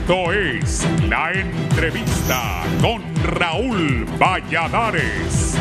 Esto es La Entrevista con Raúl Valladares.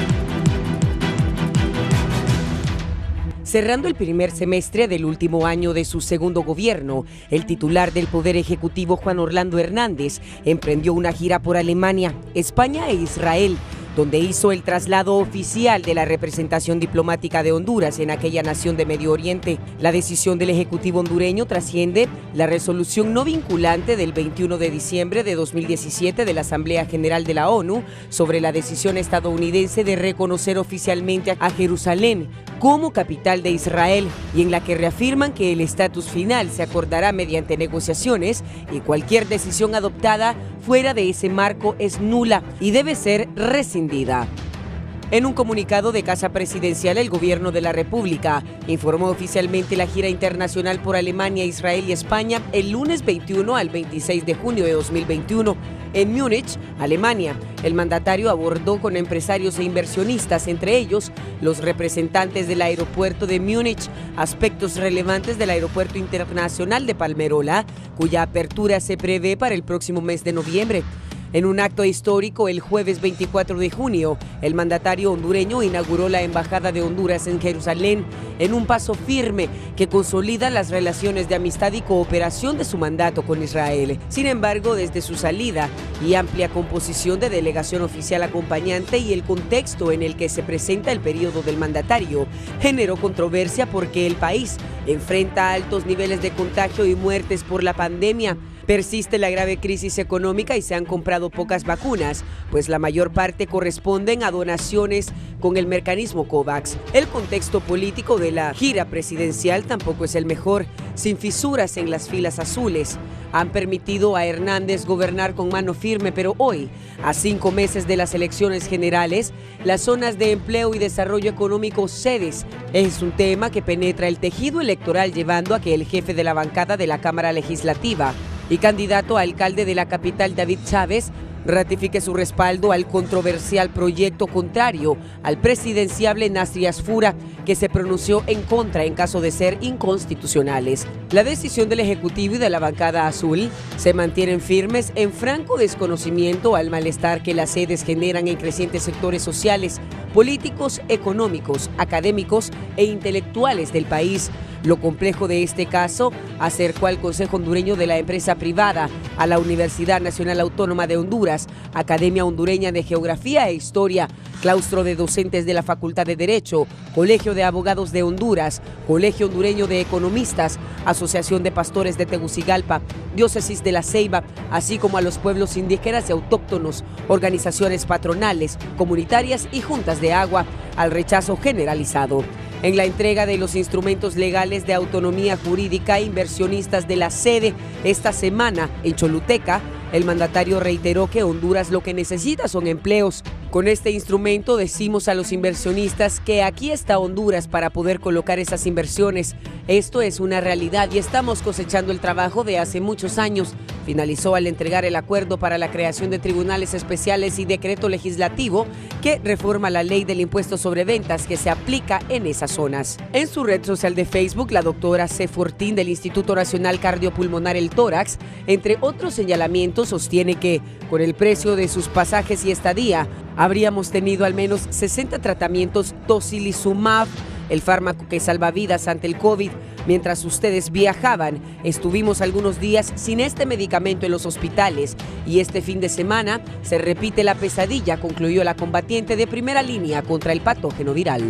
Cerrando el primer semestre del último año de su segundo gobierno, el titular del Poder Ejecutivo, Juan Orlando Hernández, emprendió una gira por Alemania, España e Israel, donde hizo el traslado oficial de la representación diplomática de Honduras en aquella nación de Medio Oriente. La decisión del Ejecutivo hondureño trasciende la resolución no vinculante del 21 de diciembre de 2017 de la Asamblea General de la ONU sobre la decisión estadounidense de reconocer oficialmente a Jerusalén como capital de Israel, y en la que reafirman que el estatus final se acordará mediante negociaciones y cualquier decisión adoptada fuera de ese marco es nula y debe ser rescindida. En un comunicado de Casa Presidencial, el Gobierno de la República informó oficialmente la gira internacional por Alemania, Israel y España el lunes 21 al 26 de junio de 2021. En Múnich, Alemania, el mandatario abordó con empresarios e inversionistas, entre ellos los representantes del aeropuerto de Múnich, aspectos relevantes del aeropuerto internacional de Palmerola, cuya apertura se prevé para el próximo mes de noviembre. En un acto histórico, el jueves 24 de junio, el mandatario hondureño inauguró la Embajada de Honduras en Jerusalén, en un paso firme que consolida las relaciones de amistad y cooperación de su mandato con Israel. Sin embargo, desde su salida y amplia composición de delegación oficial acompañante y el contexto en el que se presenta el periodo del mandatario, generó controversia porque el país enfrenta altos niveles de contagio y muertes por la pandemia. Persiste la grave crisis económica y se han comprado pocas vacunas, pues la mayor parte corresponden a donaciones con el mecanismo COVAX. El contexto político de la gira presidencial tampoco es el mejor, sin fisuras en las filas azules. Han permitido a Hernández gobernar con mano firme, pero hoy, a 5 meses de las elecciones generales, las zonas de empleo y desarrollo económico sedes es un tema que penetra el tejido electoral, llevando a que el jefe de la bancada de la Cámara Legislativa y candidato a alcalde de la capital, David Chávez, ratifique su respaldo al controversial proyecto contrario al presidenciable Nasri Asfura, que se pronunció en contra en caso de ser inconstitucionales. La decisión del Ejecutivo y de la bancada azul se mantienen firmes en franco desconocimiento al malestar que las sedes generan en crecientes sectores sociales, políticos, económicos, académicos e intelectuales del país. Lo complejo de este caso acercó al Consejo Hondureño de la Empresa Privada, a la Universidad Nacional Autónoma de Honduras, Academia Hondureña de Geografía e Historia, Claustro de Docentes de la Facultad de Derecho, Colegio de Abogados de Honduras, Colegio Hondureño de Economistas, Asociación de Pastores de Tegucigalpa, Diócesis de La Ceiba, así como a los pueblos indígenas y autóctonos, organizaciones patronales, comunitarias y juntas de agua, al rechazo generalizado. En la entrega de los instrumentos legales de autonomía jurídica a inversionistas de la sede esta semana en Choluteca, el mandatario reiteró que Honduras lo que necesita son empleos. Con este instrumento decimos a los inversionistas que aquí está Honduras para poder colocar esas inversiones. Esto es una realidad y estamos cosechando el trabajo de hace muchos años. Finalizó al entregar el acuerdo para la creación de tribunales especiales y decreto legislativo que reforma la ley del impuesto sobre ventas que se aplica en esas zonas. En su red social de Facebook, la doctora C. Fortín del Instituto Nacional Cardiopulmonar El Tórax, entre otros señalamientos, sostiene que con el precio de sus pasajes y estadía habríamos tenido al menos 60 tratamientos tocilizumab, el fármaco que salva vidas ante el COVID. Mientras ustedes viajaban, estuvimos algunos días sin este medicamento en los hospitales y este fin de semana se repite la pesadilla, concluyó la combatiente de primera línea contra el patógeno viral.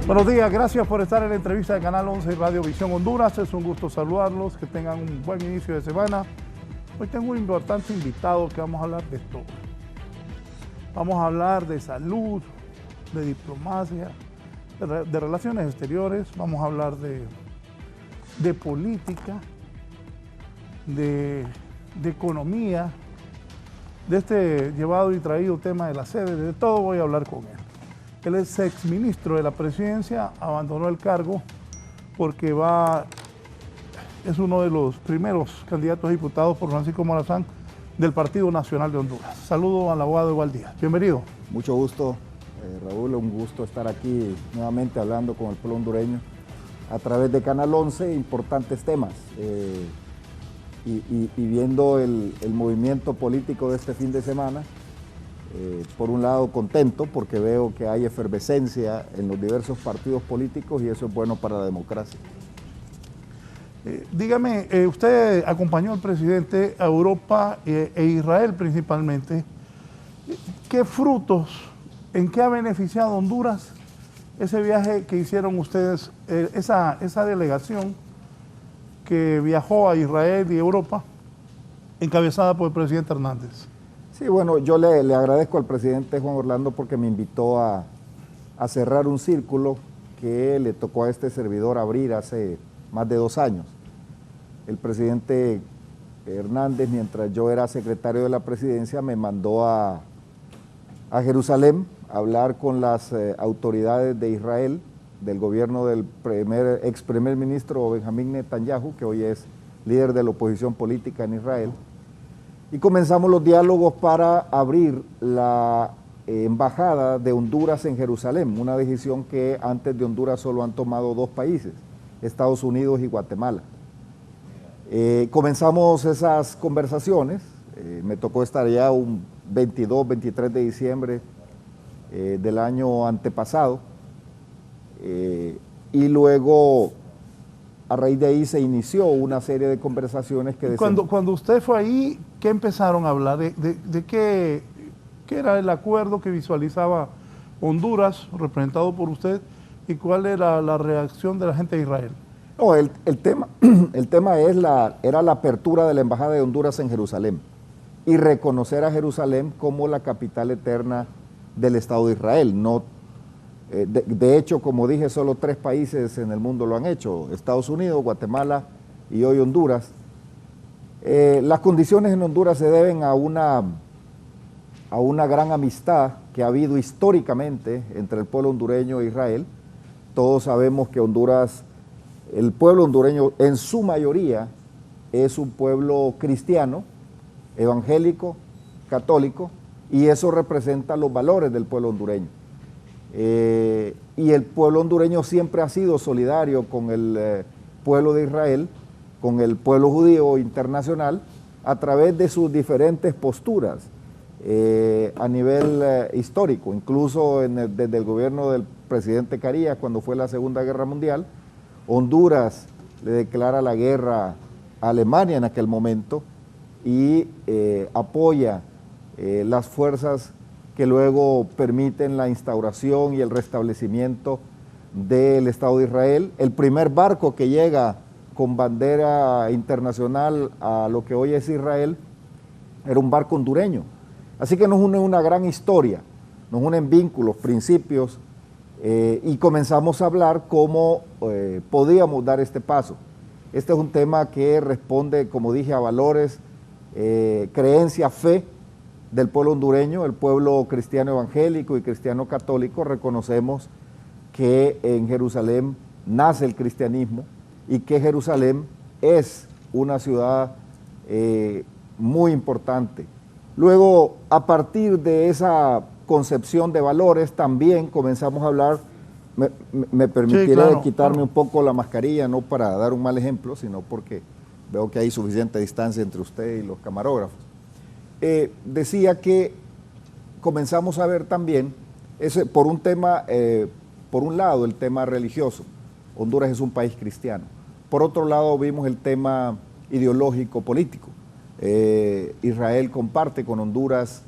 Buenos días, gracias por estar en la entrevista de Canal 11 Radio Visión Honduras. Es un gusto saludarlos, que tengan un buen inicio de semana. Hoy tengo un importante invitado que vamos a hablar de todo. Vamos a hablar de salud, de diplomacia, de relaciones exteriores, vamos a hablar de política, de economía, de este llevado y traído tema de la sede, de todo voy a hablar con él. Él es exministro de la presidencia, abandonó el cargo porque es uno de los primeros candidatos a diputados por Francisco Morazán del Partido Nacional de Honduras. Saludo al abogado Egual Díaz. Bienvenido. Mucho gusto, Raúl, un gusto estar aquí nuevamente hablando con el pueblo hondureño a través de Canal 11, importantes temas. Y viendo el movimiento político de este fin de semana, por un lado contento porque veo que hay efervescencia en los diversos partidos políticos y eso es bueno para la democracia. Dígame, usted acompañó al presidente a Europa e Israel principalmente. ¿Qué frutos, en qué ha beneficiado a Honduras ese viaje que hicieron ustedes, esa delegación que viajó a Israel y Europa, encabezada por el presidente Hernández? Sí, bueno, yo le agradezco al presidente Juan Orlando porque me invitó a cerrar un círculo que le tocó a este servidor abrir hace más de 2 años. El presidente Hernández, mientras yo era secretario de la presidencia, me mandó a Jerusalén a hablar con las autoridades de Israel, del gobierno del ex primer ministro Benjamín Netanyahu, que hoy es líder de la oposición política en Israel, y comenzamos los diálogos para abrir la embajada de Honduras en Jerusalén, una decisión que antes de Honduras solo han tomado 2 países, Estados Unidos y Guatemala. Comenzamos esas conversaciones, me tocó estar ya un 22, 23 de diciembre del año antepasado, y luego a raíz de ahí se inició una serie de conversaciones que... Cuando usted fue ahí, ¿qué empezaron a hablar? ¿De qué era el acuerdo que visualizaba Honduras, representado por usted, y cuál era la reacción de la gente de Israel? No, el tema era la apertura de la Embajada de Honduras en Jerusalén y reconocer a Jerusalén como la capital eterna del Estado de Israel. No, de hecho, como dije, solo 3 países en el mundo lo han hecho, Estados Unidos, Guatemala y hoy Honduras. Las condiciones en Honduras se deben a una gran amistad que ha habido históricamente entre el pueblo hondureño e Israel. Todos sabemos que Honduras, el pueblo hondureño en su mayoría es un pueblo cristiano, evangélico, católico, y eso representa los valores del pueblo hondureño. Y el pueblo hondureño siempre ha sido solidario con el pueblo de Israel, con el pueblo judío internacional, a través de sus diferentes posturas a nivel histórico. Incluso desde el gobierno del presidente Carías, cuando fue la Segunda Guerra Mundial, Honduras le declara la guerra a Alemania en aquel momento y apoya las fuerzas que luego permiten la instauración y el restablecimiento del Estado de Israel. El primer barco que llega con bandera internacional a lo que hoy es Israel era un barco hondureño. Así que nos une una gran historia, nos unen vínculos, principios, y comenzamos a hablar cómo podíamos dar este paso. Este es un tema que responde, como dije, a valores, creencia, fe del pueblo hondureño, el pueblo cristiano evangélico y cristiano católico. Reconocemos que en Jerusalén nace el cristianismo y que Jerusalén es una ciudad muy importante. Luego, a partir de esa concepción de valores, también comenzamos a hablar, me permitiré sí, claro, quitarme claro. un poco la mascarilla, no para dar un mal ejemplo, sino porque veo que hay suficiente distancia entre usted y los camarógrafos. Decía que comenzamos a ver también, por un lado, el tema religioso. Honduras es un país cristiano. Por otro lado, vimos el tema ideológico, político. Israel comparte con Honduras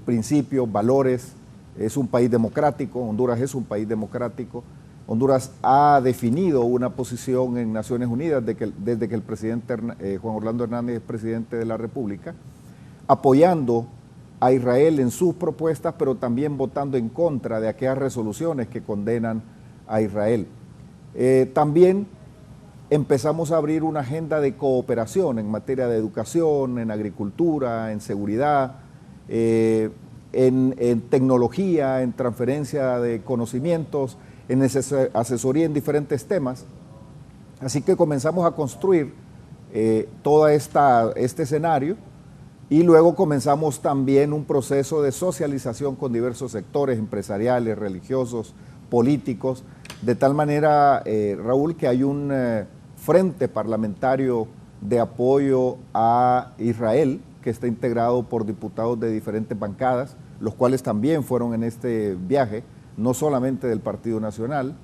principios, valores, es un país democrático, Honduras es un país democrático. Honduras ha definido una posición en Naciones Unidas desde que el presidente Juan Orlando Hernández es presidente de la República, apoyando a Israel en sus propuestas, pero también votando en contra de aquellas resoluciones que condenan a Israel. También empezamos a abrir una agenda de cooperación en materia de educación, en agricultura, en seguridad, en tecnología, en transferencia de conocimientos, en asesoría en diferentes temas. Así que comenzamos a construir todo este escenario y luego comenzamos también un proceso de socialización con diversos sectores empresariales, religiosos, políticos, de tal manera, Raúl, que hay un frente parlamentario de apoyo a Israel que está integrado por diputados de diferentes bancadas, los cuales también fueron en este viaje, no solamente del Partido Nacional,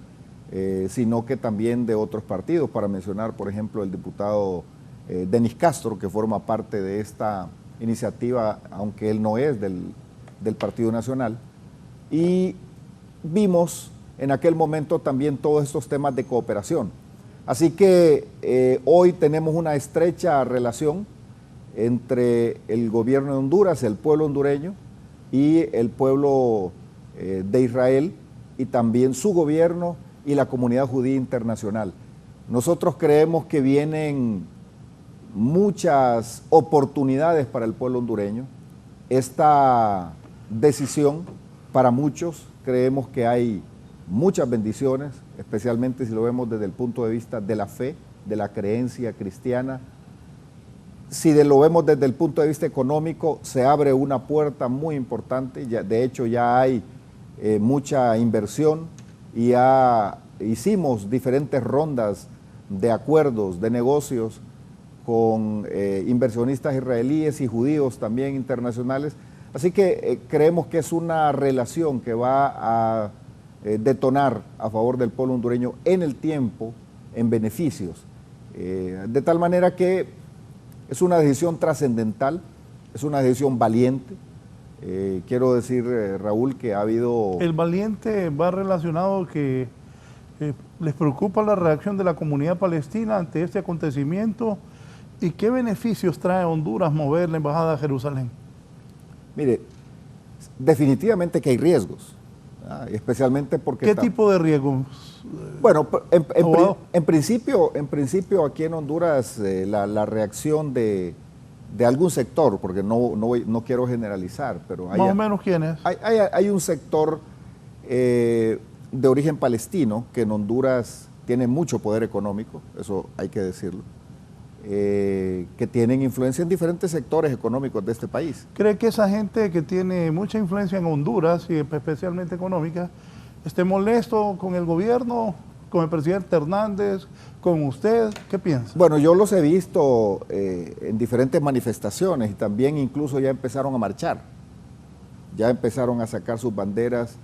sino que también de otros partidos, para mencionar, por ejemplo, el diputado Denis Castro, que forma parte de esta iniciativa, aunque él no es del Partido Nacional, y vimos en aquel momento también todos estos temas de cooperación. Así que hoy tenemos una estrecha relación entre el gobierno de Honduras, el pueblo hondureño, y el pueblo de Israel, y también su gobierno y la comunidad judía internacional. Nosotros creemos que vienen muchas oportunidades para el pueblo hondureño. Esta decisión, para muchos, creemos que hay muchas bendiciones, especialmente si lo vemos desde el punto de vista de la fe, de la creencia cristiana. Si lo vemos desde el punto de vista económico, se abre una puerta muy importante. De hecho, ya hay mucha inversión y ya hicimos diferentes rondas de acuerdos, de negocios con inversionistas israelíes y judíos también internacionales. Así que creemos que es una relación que va a detonar a favor del pueblo hondureño en el tiempo, en beneficios. De tal manera que es una decisión trascendental, es una decisión valiente. Quiero decir, Raúl, que ha habido... El valiente va relacionado que les preocupa la reacción de la comunidad palestina ante este acontecimiento y qué beneficios trae a Honduras mover la embajada a Jerusalén. Mire, definitivamente que hay riesgos, especialmente porque... ¿Qué tipo de riesgos? Bueno, en principio aquí en Honduras la reacción de algún sector, porque no quiero generalizar, pero más o menos ¿quiénes? Hay un sector de origen palestino que en Honduras tiene mucho poder económico, eso hay que decirlo, que tienen influencia en diferentes sectores económicos de este país. ¿Cree que esa gente que tiene mucha influencia en Honduras, y especialmente económica, esté molesto con el gobierno, con el presidente Hernández, con usted? ¿Qué piensa? Bueno, yo los he visto en diferentes manifestaciones y también incluso ya empezaron a marchar. Ya empezaron a sacar sus banderas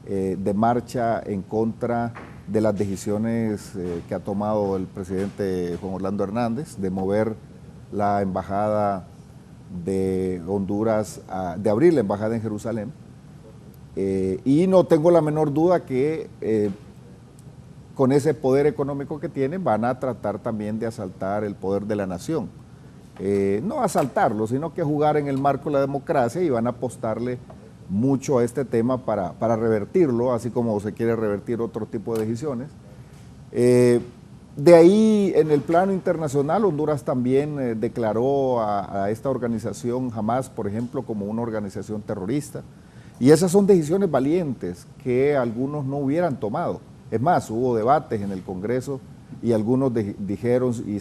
de marcha en contra de las decisiones que ha tomado el presidente Juan Orlando Hernández de mover la embajada de Honduras, de abrir la embajada en Jerusalén. Y no tengo la menor duda que con ese poder económico que tienen van a tratar también de asaltar el poder de la nación. No asaltarlo, sino que jugar en el marco de la democracia, y van a apostarle mucho a este tema para revertirlo, así como se quiere revertir otro tipo de decisiones. De ahí, en el plano internacional, Honduras también declaró a esta organización Hamas, por ejemplo, como una organización terrorista. Y esas son decisiones valientes que algunos no hubieran tomado. Es más, hubo debates en el Congreso y algunos dijeron y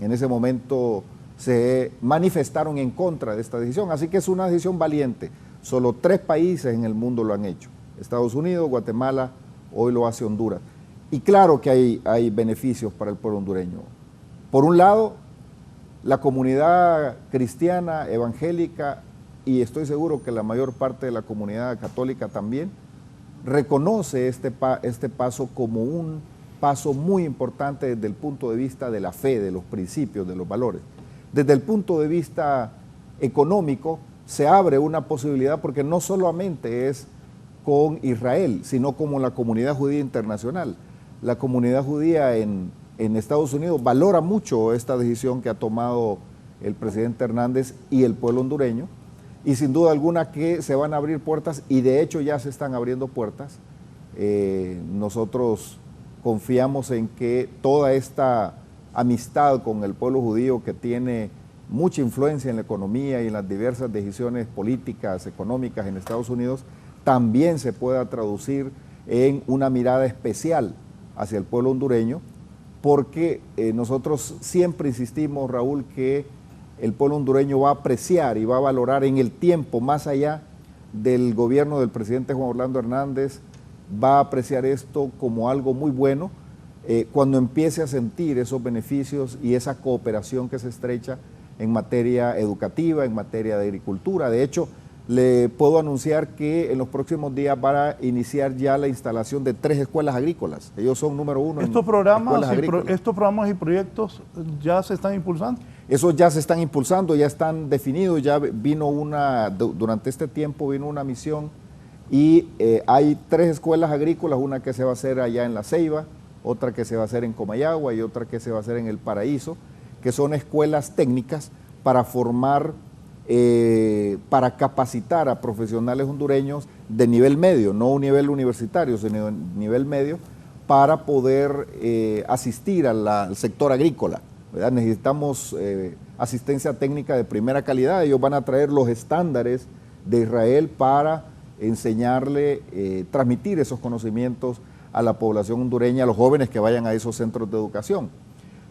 en ese momento se manifestaron en contra de esta decisión. Así que es una decisión valiente. Solo 3 países en el mundo lo han hecho: Estados Unidos, Guatemala, hoy lo hace Honduras. Y claro que hay beneficios para el pueblo hondureño. Por un lado, la comunidad cristiana, evangélica, y estoy seguro que la mayor parte de la comunidad católica también, reconoce este paso como un paso muy importante desde el punto de vista de la fe, de los principios, de los valores. Desde el punto de vista económico, se abre una posibilidad, porque no solamente es con Israel, sino como la comunidad judía internacional. La comunidad judía en Estados Unidos valora mucho esta decisión que ha tomado el presidente Hernández y el pueblo hondureño, y sin duda alguna que se van a abrir puertas, y de hecho ya se están abriendo puertas. Nosotros confiamos en que toda esta amistad con el pueblo judío, que tiene mucha influencia en la economía y en las diversas decisiones políticas, económicas en Estados Unidos, también se pueda traducir en una mirada especial hacia el pueblo hondureño, porque nosotros siempre insistimos, Raúl, que el pueblo hondureño va a apreciar y va a valorar en el tiempo, más allá del gobierno del presidente Juan Orlando Hernández, va a apreciar esto como algo muy bueno cuando empiece a sentir esos beneficios y esa cooperación que se estrecha en materia educativa, en materia de agricultura. De hecho, le puedo anunciar que en los próximos días van a iniciar ya la instalación de 3 escuelas agrícolas. Ellos son número 1 en escuelas agrícolas. ¿Estos programas y proyectos ya se están impulsando? Esos ya se están impulsando, ya están definidos, ya vino durante este tiempo vino una misión y hay 3 escuelas agrícolas, una que se va a hacer allá en La Ceiba, otra que se va a hacer en Comayagua y otra que se va a hacer en El Paraíso, que son escuelas técnicas para formar, para capacitar a profesionales hondureños de nivel medio, no un nivel universitario, sino nivel medio, para poder asistir al sector agrícola, ¿verdad? Necesitamos asistencia técnica de primera calidad. Ellos van a traer los estándares de Israel para enseñarle, transmitir esos conocimientos a la población hondureña, a los jóvenes que vayan a esos centros de educación.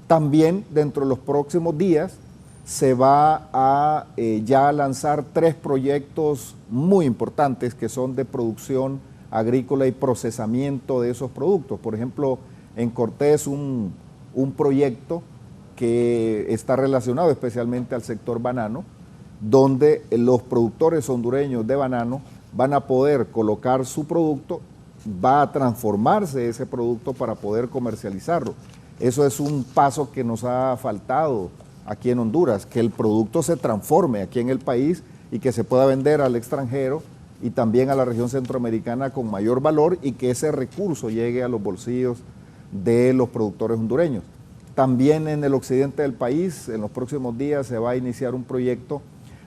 También dentro de los próximos días se va a ya lanzar 3 proyectos muy importantes que son de producción agrícola y procesamiento de esos productos. Por ejemplo, en Cortés un proyecto que está relacionado especialmente al sector banano, donde los productores hondureños de banano van a poder colocar su producto, va a transformarse ese producto para poder comercializarlo. Eso es un paso que nos ha faltado aquí en Honduras, que el producto se transforme aquí en el país y que se pueda vender al extranjero y también a la región centroamericana con mayor valor y que ese recurso llegue a los bolsillos de los productores hondureños. También en el occidente del país, en los próximos días se va a iniciar un proyecto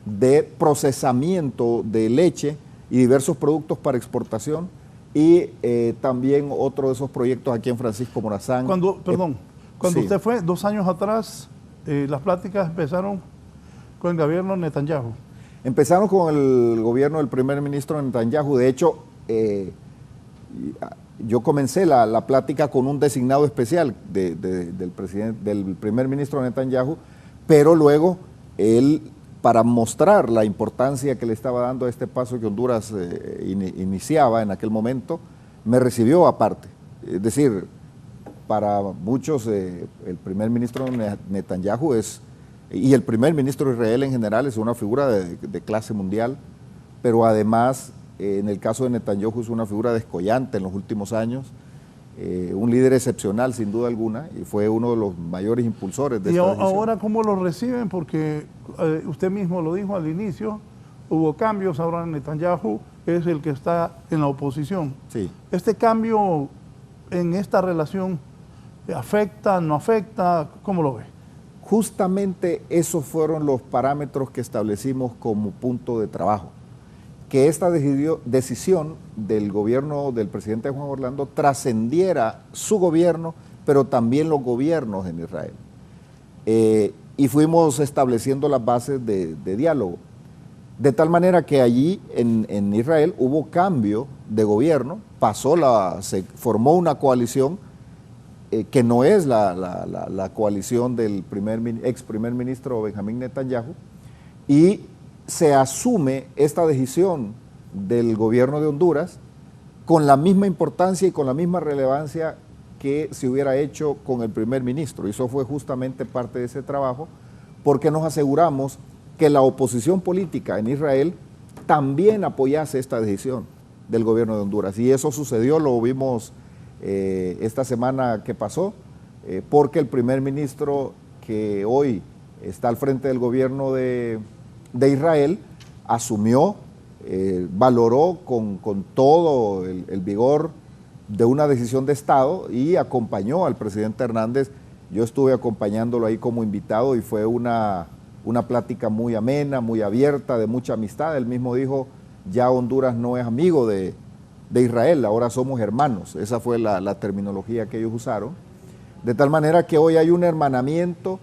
de procesamiento de leche y diversos productos para exportación y también otro de esos proyectos aquí en Francisco Morazán. Cuando sí. usted fue 2 años atrás, las pláticas empezaron con el gobierno Netanyahu. Empezaron con el gobierno del primer ministro Netanyahu. De hecho, yo comencé la plática con un designado especial del primer ministro Netanyahu, pero luego él, para mostrar la importancia que le estaba dando a este paso que Honduras iniciaba en aquel momento, me recibió aparte. Es decir, para muchos el primer ministro Netanyahu y el primer ministro de Israel en general es una figura de clase mundial, pero además en el caso de Netanyahu es una figura descollante en los últimos años, un líder excepcional sin duda alguna y fue uno de los mayores impulsores de esta decisión. Ahora, ¿cómo lo reciben? Porque usted mismo lo dijo al inicio, hubo cambios, ahora Netanyahu es el que está en la oposición. Sí. ¿Este cambio en esta relación afecta, no afecta? ¿Cómo lo ve? Justamente esos fueron los parámetros que establecimos como punto de trabajo. Que esta decisión del gobierno del presidente Juan Orlando trascendiera su gobierno, pero también los gobiernos en Israel. Y fuimos estableciendo las bases de diálogo. De tal manera que allí en Israel hubo cambio de gobierno, se formó una coalición que no es la coalición del ex primer ministro Benjamín Netanyahu, y se asume esta decisión del gobierno de Honduras con la misma importancia y con la misma relevancia que se hubiera hecho con el primer ministro. Y eso fue justamente parte de ese trabajo, porque nos aseguramos que la oposición política en Israel también apoyase esta decisión del gobierno de Honduras. Y eso sucedió, lo vimos esta semana que pasó, porque el primer ministro que hoy está al frente del gobierno de Israel asumió, valoró con todo el vigor de una decisión de Estado y acompañó al presidente Hernández. Yo estuve acompañándolo ahí como invitado y fue una una plática muy amena, muy abierta, de mucha amistad. Él mismo dijo, ya Honduras no es amigo de Israel, ahora somos hermanos. Esa fue la terminología que ellos usaron. De tal manera que hoy hay un hermanamiento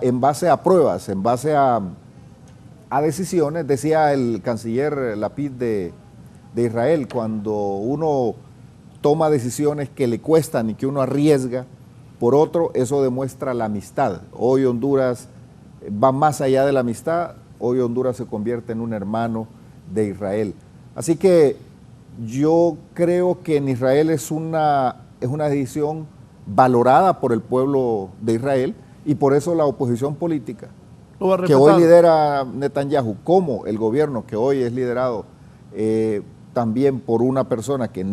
en base a pruebas, en base a decisiones. Decía el canciller Lapid de Israel, cuando uno toma decisiones que le cuestan y que uno arriesga por otro, eso demuestra la amistad. Hoy Honduras va más allá de la amistad, hoy Honduras se convierte en un hermano de Israel. Así que yo creo que en Israel es una decisión valorada por el pueblo de Israel, y por eso la oposición política que hoy lidera Netanyahu, como el gobierno que hoy es liderado también por una persona que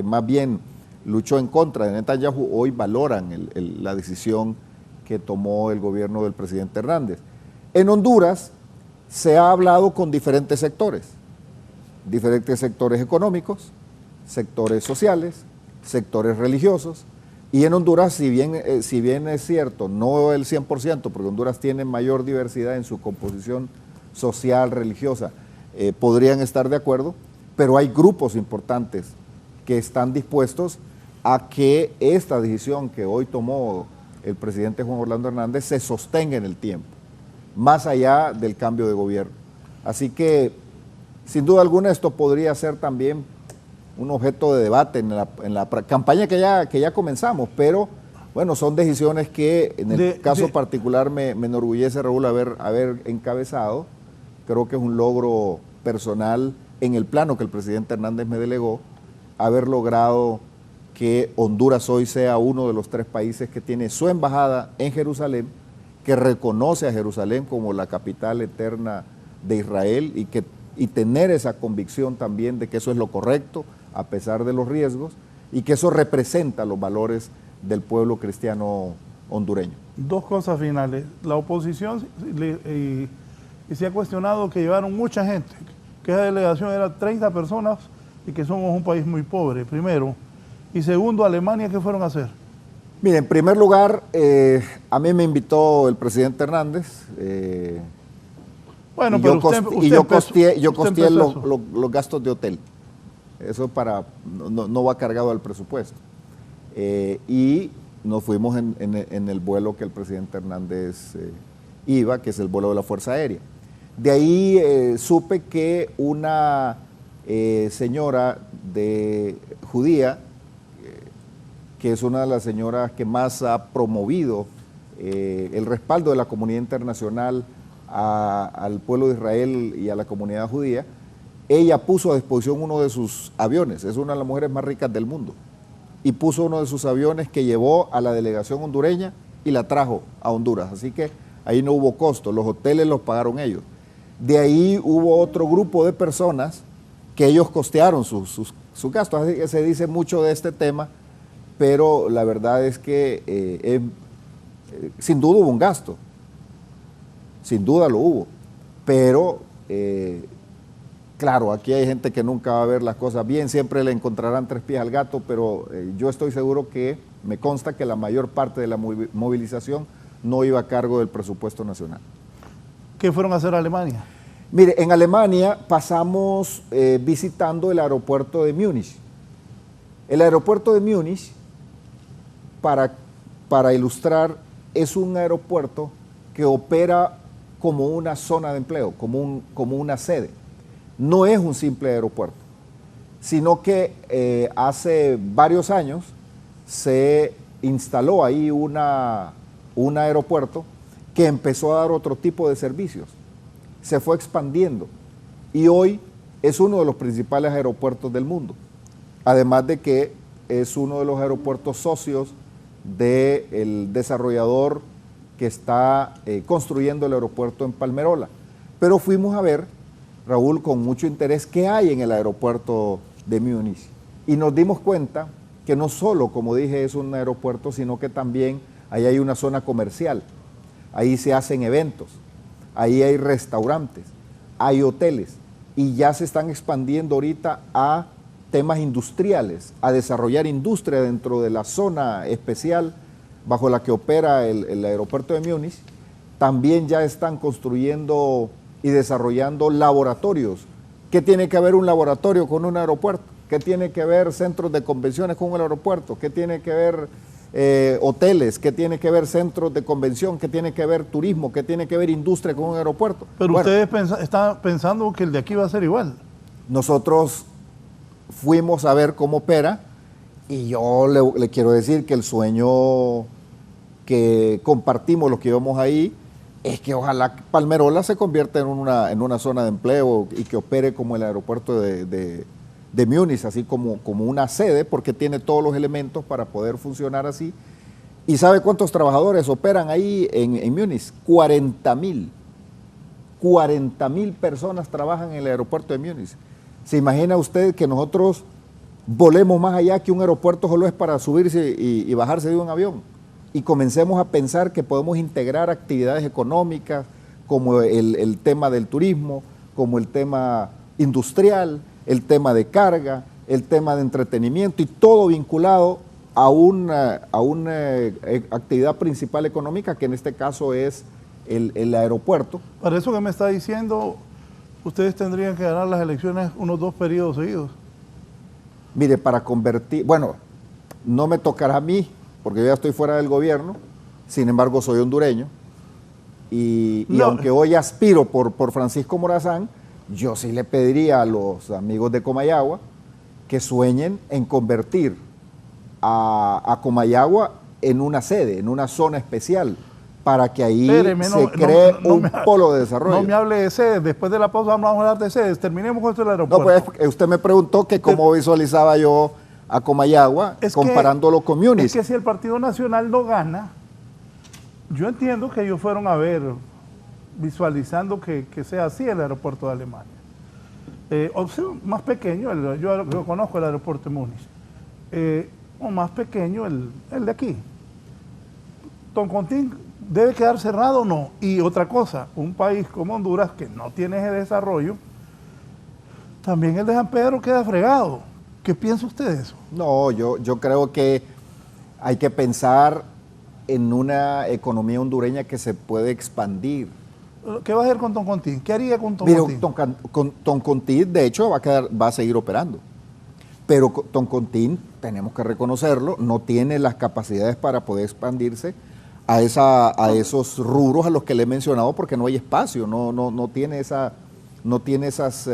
más bien luchó en contra de Netanyahu, hoy valoran la decisión que tomó el gobierno del presidente Hernández. En Honduras se ha hablado con diferentes sectores económicos, sectores sociales, sectores religiosos, y en Honduras, si bien es cierto, no el 100%, porque Honduras tiene mayor diversidad en su composición social, religiosa, podrían estar de acuerdo, pero hay grupos importantes que están dispuestos a que esta decisión que hoy tomó el presidente Juan Orlando Hernández se sostenga en el tiempo, más allá del cambio de gobierno. Así que, sin duda alguna, esto podría ser también un objeto de debate en la campaña que ya comenzamos, pero bueno, son decisiones que en el caso particular me enorgullece, Raúl, haber encabezado. Creo que es un logro personal en el plano que el presidente Hernández me delegó, haber logrado que Honduras hoy sea uno de los 3 países que tiene su embajada en Jerusalén, que reconoce a Jerusalén como la capital eterna de Israel, y tener esa convicción también de que eso es lo correcto, a pesar de los riesgos, y que eso representa los valores del pueblo cristiano hondureño. 2 cosas finales. La oposición y se ha cuestionado que llevaron mucha gente, que esa delegación era 30 personas y que somos un país muy pobre, primero. Y segundo, Alemania, ¿qué fueron a hacer? Mire, en primer lugar, a mí me invitó el presidente Hernández. Bueno, pero yo costeé los gastos de hotel. Eso no va cargado al presupuesto. Y nos fuimos en el vuelo que el presidente Hernández iba, que es el vuelo de la Fuerza Aérea. De ahí supe que una señora judía, que es una de las señoras que más ha promovido el respaldo de la comunidad internacional al pueblo de Israel y a la comunidad judía, ella puso a disposición uno de sus aviones. Es una de las mujeres más ricas del mundo, y puso uno de sus aviones que llevó a la delegación hondureña y la trajo a Honduras. Así que ahí no hubo costo, los hoteles los pagaron ellos. De ahí hubo otro grupo de personas que ellos costearon sus gastos. Así que se dice mucho de este tema, pero la verdad es que sin duda hubo un gasto, sin duda lo hubo, pero claro, aquí hay gente que nunca va a ver las cosas bien, siempre le encontrarán 3 pies al gato, pero yo estoy seguro que, me consta que la mayor parte de la movilización no iba a cargo del presupuesto nacional. ¿Qué fueron a hacer a Alemania? Mire, en Alemania pasamos visitando el aeropuerto de Múnich. El aeropuerto de Múnich, para ilustrar, es un aeropuerto que opera como una zona de empleo, como una sede. No es un simple aeropuerto, sino que hace varios años se instaló ahí un aeropuerto que empezó a dar otro tipo de servicios. Se fue expandiendo y hoy es uno de los principales aeropuertos del mundo. Además de que es uno de los aeropuertos socios del desarrollador que está construyendo el aeropuerto en Palmerola. Pero fuimos a ver, Raúl, con mucho interés qué hay en el aeropuerto de Múnich. Y nos dimos cuenta que no solo, como dije, es un aeropuerto, sino que también ahí hay una zona comercial. Ahí se hacen eventos, ahí hay restaurantes, hay hoteles, y ya se están expandiendo ahorita a temas industriales, a desarrollar industria dentro de la zona especial bajo la que opera el aeropuerto de Múnich, también ya están construyendo y desarrollando laboratorios. ¿Qué tiene que ver un laboratorio con un aeropuerto? ¿Qué tiene que ver centros de convenciones con un aeropuerto? ¿Qué tiene que ver hoteles? ¿Qué tiene que ver centros de convención? ¿Qué tiene que ver turismo? ¿Qué tiene que ver industria con un aeropuerto? Pero bueno, ustedes están pensando que el de aquí va a ser igual. Nosotros fuimos a ver cómo opera y yo le quiero decir que el sueño que compartimos los que íbamos ahí es que ojalá Palmerola se convierta en una zona de empleo y que opere como el aeropuerto de Múnich, así como una sede, porque tiene todos los elementos para poder funcionar así. ¿Y sabe cuántos trabajadores operan ahí en Múnich? 40,000. 40,000 personas trabajan en el aeropuerto de Múnich. ¿Se imagina usted que nosotros volemos más allá que un aeropuerto solo es para subirse y bajarse de un avión? Y comencemos a pensar que podemos integrar actividades económicas como el tema del turismo, como el tema industrial, el tema de carga, el tema de entretenimiento y todo vinculado a una actividad principal económica que en este caso es el aeropuerto. Para eso que me está diciendo, ustedes tendrían que ganar las elecciones unos 2 periodos seguidos. Mire, para convertir, bueno, no me tocará a mí, porque yo ya estoy fuera del gobierno, sin embargo soy hondureño, y aunque hoy aspiro por Francisco Morazán, yo sí le pediría a los amigos de Comayagua que sueñen en convertir a Comayagua en una sede, en una zona especial, para que ahí se cree un polo de desarrollo. No me hable de sedes, después de la pausa vamos a hablar de sedes, terminemos con esto del aeropuerto. No, pues usted me preguntó que cómo visualizaba yo a Comayagua comparándolo con Múnich. Es que si el Partido Nacional no gana, yo entiendo que ellos fueron a ver, visualizando que sea así el aeropuerto de Alemania. Más pequeño, yo conozco el aeropuerto de Múnich, o más pequeño el de aquí. Toncontín debe quedar cerrado o no. Y otra cosa, un país como Honduras que no tiene ese desarrollo, también el de San Pedro queda fregado. ¿Qué piensa usted de eso? No, yo creo que hay que pensar en una economía hondureña que se puede expandir. ¿Qué va a hacer con Toncontín? ¿Qué haría con Toncontín? Mira, Toncontín, de hecho, va a seguir operando. Pero Toncontín, tenemos que reconocerlo, no tiene las capacidades para poder expandirse a esos rubros a los que le he mencionado porque no hay espacio, no tiene esas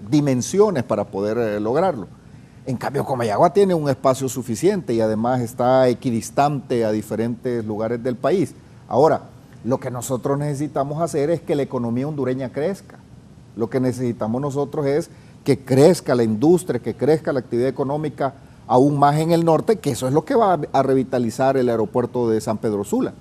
dimensiones para poder lograrlo. En cambio, Comayagua tiene un espacio suficiente y además está equidistante a diferentes lugares del país. Ahora, lo que nosotros necesitamos hacer es que la economía hondureña crezca. Lo que necesitamos nosotros es que crezca la industria, que crezca la actividad económica aún más en el norte, que eso es lo que va a revitalizar el aeropuerto de San Pedro Sula.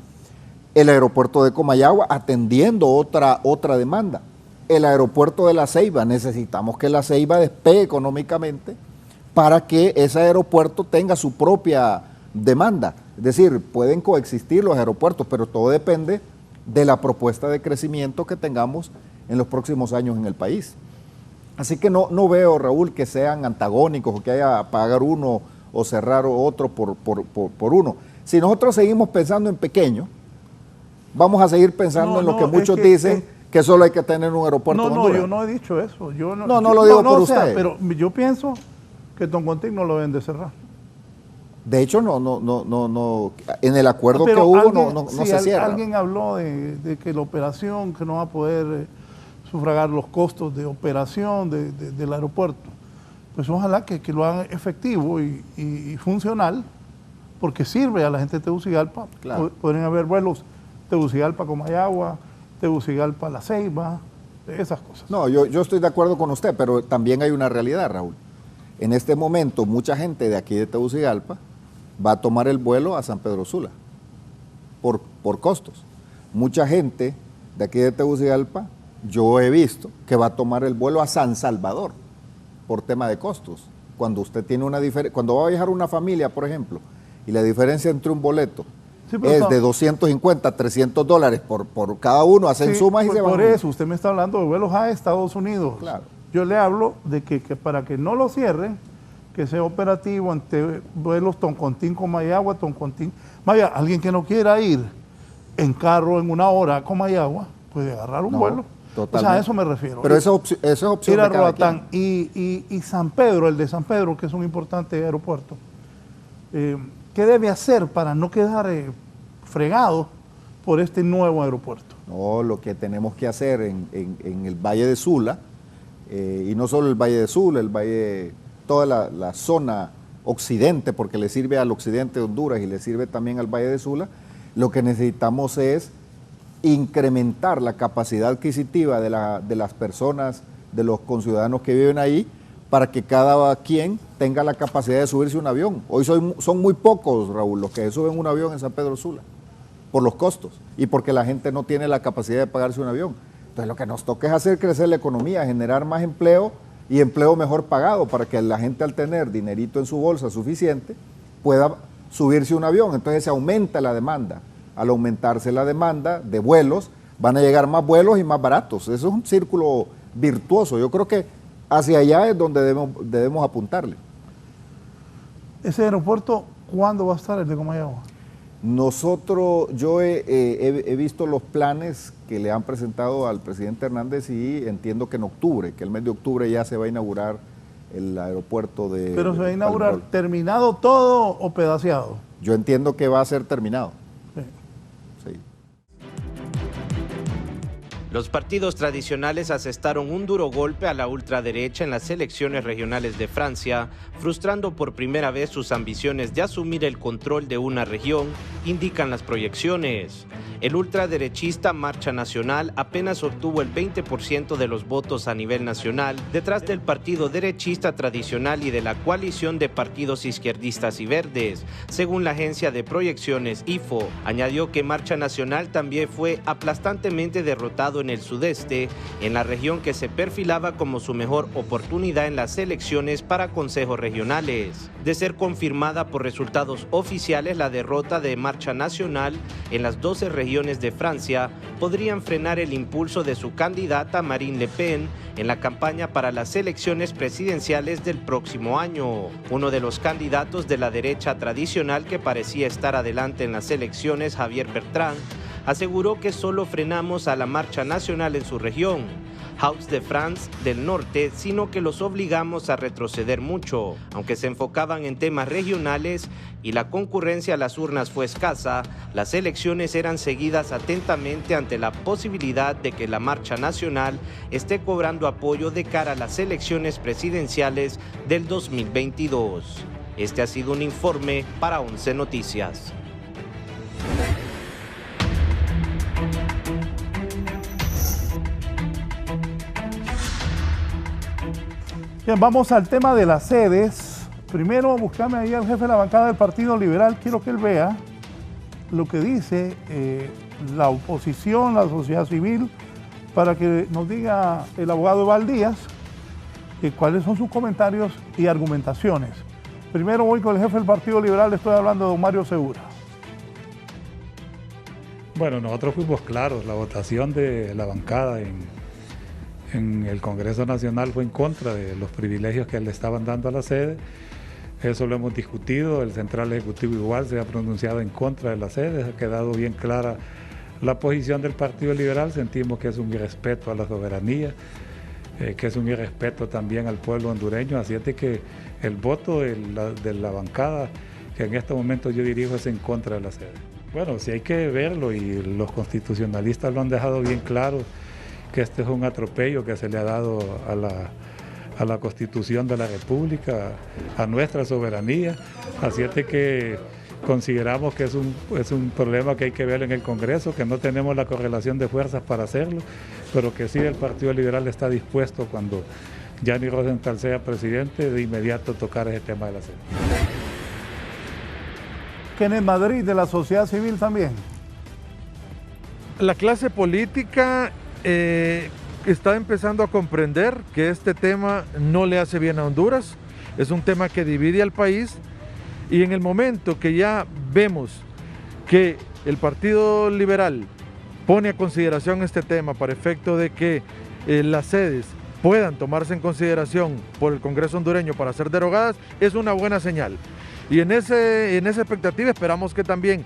El aeropuerto de Comayagua atendiendo otra demanda. El aeropuerto de La Ceiba, necesitamos que La Ceiba despegue económicamente para que ese aeropuerto tenga su propia demanda. Es decir, pueden coexistir los aeropuertos, pero todo depende de la propuesta de crecimiento que tengamos en los próximos años en el país. Así que no veo, Raúl, que sean antagónicos o que haya que pagar uno o cerrar otro por uno. Si nosotros seguimos pensando en pequeño, vamos a seguir pensando en lo que muchos dicen que solo hay que tener un aeropuerto en Honduras. No, yo no he dicho eso. Yo no lo digo por usted. Pero yo pienso que Toncontín no lo deben de cerrar. De hecho, en el acuerdo que hubo no se cierra. Alguien habló de que la operación, que no va a poder sufragar los costos de operación del aeropuerto. Pues ojalá que lo hagan efectivo y funcional, porque sirve a la gente de Tegucigalpa. Claro. Pueden haber vuelos Tegucigalpa-Comayagua, Tegucigalpa-La Ceiba, esas cosas. No, yo estoy de acuerdo con usted, pero también hay una realidad, Raúl. En este momento, mucha gente de aquí de Tegucigalpa va a tomar el vuelo a San Pedro Sula por costos. Mucha gente de aquí de Tegucigalpa, yo he visto que va a tomar el vuelo a San Salvador por tema de costos. Cuando usted tiene cuando va a viajar una familia, por ejemplo, y la diferencia entre un boleto es de 250 a $300 por cada uno, hacen sumas y se van. Por eso, usted me está hablando de vuelos a Estados Unidos. Claro. Yo le hablo de que para que no lo cierren, que sea operativo ante vuelos Toncontín-Comayagua, Toncontín. Vaya, alguien que no quiera ir en carro en 1 hora a Comayagua, puede agarrar un vuelo. Totalmente. O sea, a eso me refiero. Pero esa es opción ir a de cada Roatán. quien. Y San Pedro, el de San Pedro, que es un importante aeropuerto, ¿qué debe hacer para no quedar fregado por este nuevo aeropuerto? No, lo que tenemos que hacer en el Valle de Sula, y no solo el Valle de Sula, el Valle, toda la zona occidente, porque le sirve al occidente de Honduras y le sirve también al Valle de Sula, lo que necesitamos es incrementar la capacidad adquisitiva de las personas, de los conciudadanos que viven ahí, para que cada quien tenga la capacidad de subirse a un avión. Hoy son muy pocos, Raúl, los que suben un avión en San Pedro Sula, por los costos y porque la gente no tiene la capacidad de pagarse un avión. Entonces lo que nos toca es hacer crecer la economía, generar más empleo y empleo mejor pagado para que la gente, al tener dinerito en su bolsa suficiente, pueda subirse a un avión. Entonces se aumenta la demanda. Al aumentarse la demanda de vuelos, van a llegar más vuelos y más baratos. Eso es un círculo virtuoso. Yo creo que hacia allá es donde debemos apuntarle. ¿Ese aeropuerto cuándo va a estar, el de Comayagua? Yo he visto los planes que le han presentado al presidente Hernández y entiendo que en octubre, que el mes de octubre ya se va a inaugurar el aeropuerto de... ¿Pero se va a inaugurar terminado todo o pedaceado? Yo entiendo que va a ser terminado. Sí. Los partidos tradicionales asestaron un duro golpe a la ultraderecha en las elecciones regionales de Francia, frustrando por primera vez sus ambiciones de asumir el control de una región, indican las proyecciones. El ultraderechista Marcha Nacional apenas obtuvo el 20% de los votos a nivel nacional, detrás del partido derechista tradicional y de la coalición de partidos izquierdistas y verdes, según la agencia de proyecciones IFO. Añadió que Marcha Nacional también fue aplastantemente derrotado en el sudeste, en la región que se perfilaba como su mejor oportunidad en las elecciones para consejos regionales. De ser confirmada por resultados oficiales, la derrota de Marcha Nacional en las 12 regiones de Francia podrían frenar el impulso de su candidata Marine Le Pen en la campaña para las elecciones presidenciales del próximo año. Uno de los candidatos de la derecha tradicional que parecía estar adelante en las elecciones, Javier Bertrand, aseguró que solo frenamos a la Marcha Nacional en su región, Hauts-de-France del norte, sino que los obligamos a retroceder mucho. Aunque se enfocaban en temas regionales y la concurrencia a las urnas fue escasa, las elecciones eran seguidas atentamente ante la posibilidad de que la Marcha Nacional esté cobrando apoyo de cara a las elecciones presidenciales del 2022. Este ha sido un informe para 11 Noticias. Bien, vamos al tema de las sedes. Primero, buscame ahí al jefe de la bancada del Partido Liberal. Quiero que él vea lo que dice la oposición, la sociedad civil, para que nos diga el abogado Eval Díaz cuáles son sus comentarios y argumentaciones. Primero voy con el jefe del Partido Liberal, estoy hablando de don Mario Segura. Bueno, nosotros fuimos claros, la votación de la bancada en el Congreso Nacional fue en contra de los privilegios que le estaban dando a la sede. Eso lo hemos discutido, el Central Ejecutivo igual se ha pronunciado en contra de la sede, ha quedado bien clara la posición del Partido Liberal, sentimos que es un irrespeto a la soberanía, que es un irrespeto también al pueblo hondureño, así es de que el voto de la bancada que en este momento yo dirijo es en contra de la sede. Bueno, sí hay que verlo y los constitucionalistas lo han dejado bien claro, que este es un atropello que se le ha dado a la Constitución de la República, a nuestra soberanía, así es de que consideramos que es un problema que hay que ver en el Congreso, que no tenemos la correlación de fuerzas para hacerlo, pero que sí el Partido Liberal está dispuesto cuando Gianni Rosenthal sea presidente de inmediato tocar ese tema de la sede. Kenneth Madrid, de la sociedad civil también. La clase política está empezando a comprender que este tema no le hace bien a Honduras, es un tema que divide al país, y en el momento que ya vemos que el Partido Liberal pone a consideración este tema para efecto de que las sedes puedan tomarse en consideración por el Congreso hondureño para ser derogadas, es una buena señal. Y en esa expectativa esperamos que también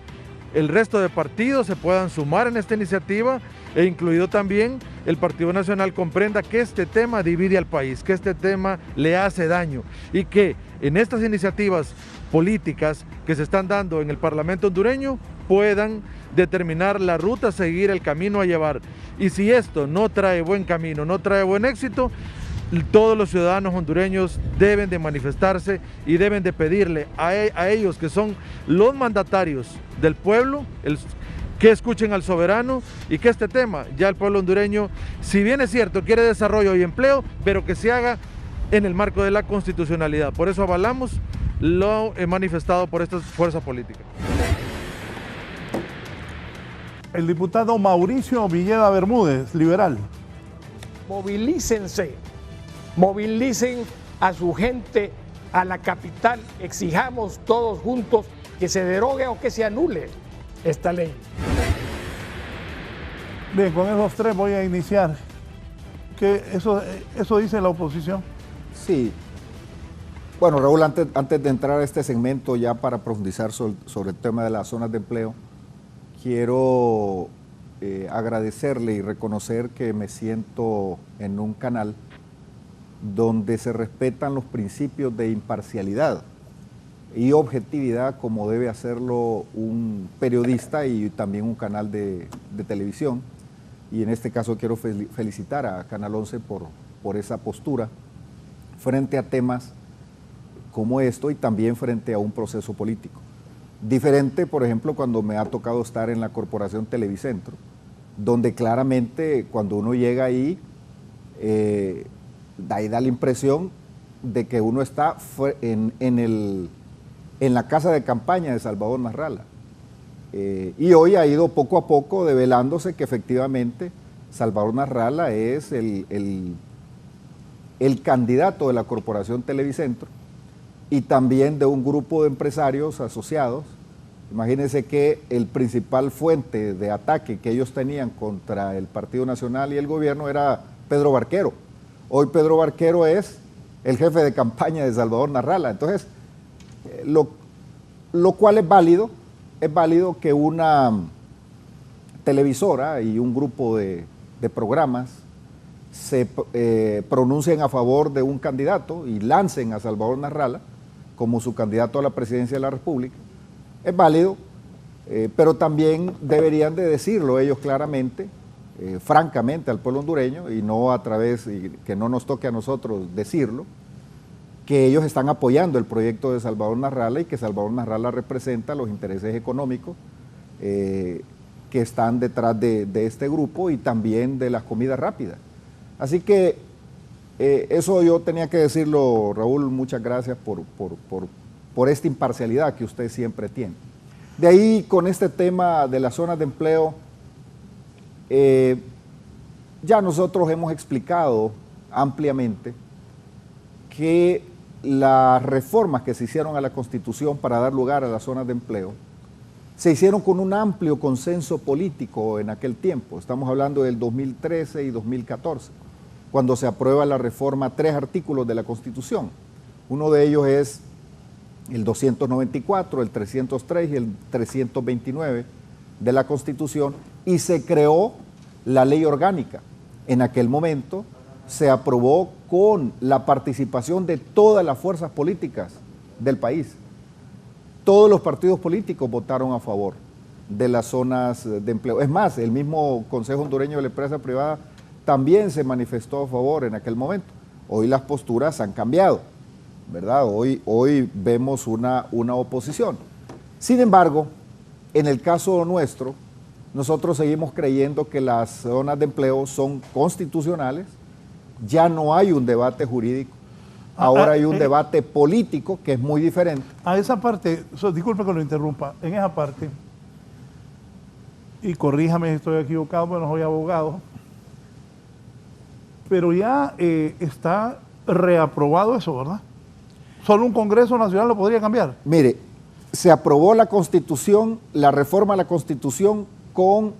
el resto de partidos se puedan sumar en esta iniciativa, e incluido también el Partido Nacional comprenda que este tema divide al país, que este tema le hace daño, y que en estas iniciativas políticas que se están dando en el Parlamento hondureño puedan determinar la ruta a seguir, el camino a llevar. Y si esto no trae buen camino, no trae buen éxito, todos los ciudadanos hondureños deben de manifestarse y deben de pedirle a ellos, que son los mandatarios del pueblo, que escuchen al soberano, y que este tema, ya el pueblo hondureño, si bien es cierto, quiere desarrollo y empleo, pero que se haga en el marco de la constitucionalidad. Por eso avalamos lo manifestado por estas fuerzas políticas. El diputado Mauricio Villeda Bermúdez, liberal. Movilícense, movilicen a su gente, a la capital, exijamos todos juntos que se derogue o que se anule esta ley. Bien, con esos tres voy a iniciar. ¿Qué eso dice la oposición? Sí. Bueno, Raúl, antes de entrar a este segmento, ya para profundizar sobre el tema de las zonas de empleo, quiero agradecerle y reconocer que me siento en un canal donde se respetan los principios de imparcialidad y objetividad, como debe hacerlo un periodista y también un canal de televisión. Y en este caso quiero felicitar a Canal 11 por esa postura frente a temas como esto y también frente a un proceso político. Diferente, por ejemplo, cuando me ha tocado estar en la Corporación Televicentro, donde claramente cuando uno llega ahí, ahí da la impresión de que uno está en la casa de campaña de Salvador Narrala. Y hoy ha ido poco a poco develándose que efectivamente Salvador Narrala es el candidato de la Corporación Televicentro y también de un grupo de empresarios asociados. Imagínense que el principal fuente de ataque que ellos tenían contra el Partido Nacional y el gobierno era Pedro Barquero. Hoy Pedro Barquero es el jefe de campaña de Salvador Narrala. Entonces, lo cual es válido que una televisora y un grupo de programas se pronuncien a favor de un candidato y lancen a Salvador Narrala como su candidato a la presidencia de la República. Es válido, pero también deberían de decirlo ellos claramente, francamente al pueblo hondureño, y no a través, y que no nos toque a nosotros decirlo, que ellos están apoyando el proyecto de Salvador Narrala y que Salvador Narrala representa los intereses económicos que están detrás de este grupo y también de las comidas rápidas. Así que eso yo tenía que decirlo, Raúl, muchas gracias por esta imparcialidad que usted siempre tiene. De ahí, con este tema de las zonas de empleo, ya nosotros hemos explicado ampliamente que las reformas que se hicieron a la Constitución para dar lugar a las zonas de empleo se hicieron con un amplio consenso político en aquel tiempo. Estamos hablando del 2013 y 2014, cuando se aprueba la reforma, 3 artículos de la Constitución. Uno de ellos es el 294, el 303 y el 329 de la Constitución, y se creó la ley orgánica. En aquel momento se aprobó con la participación de todas las fuerzas políticas del país. Todos los partidos políticos votaron a favor de las zonas de empleo. Es más, el mismo Consejo Hondureño de la Empresa Privada también se manifestó a favor en aquel momento. Hoy las posturas han cambiado, ¿verdad? Hoy vemos una oposición. Sin embargo, en el caso nuestro, nosotros seguimos creyendo que las zonas de empleo son constitucionales. Ya no hay un debate jurídico, ahora hay un debate político que es muy diferente. A esa parte, disculpe que lo interrumpa, en esa parte, y corríjame si estoy equivocado, porque no soy abogado, pero ya está reaprobado eso, ¿verdad? Solo un Congreso Nacional lo podría cambiar. Mire, se aprobó la Constitución, la reforma a la Constitución con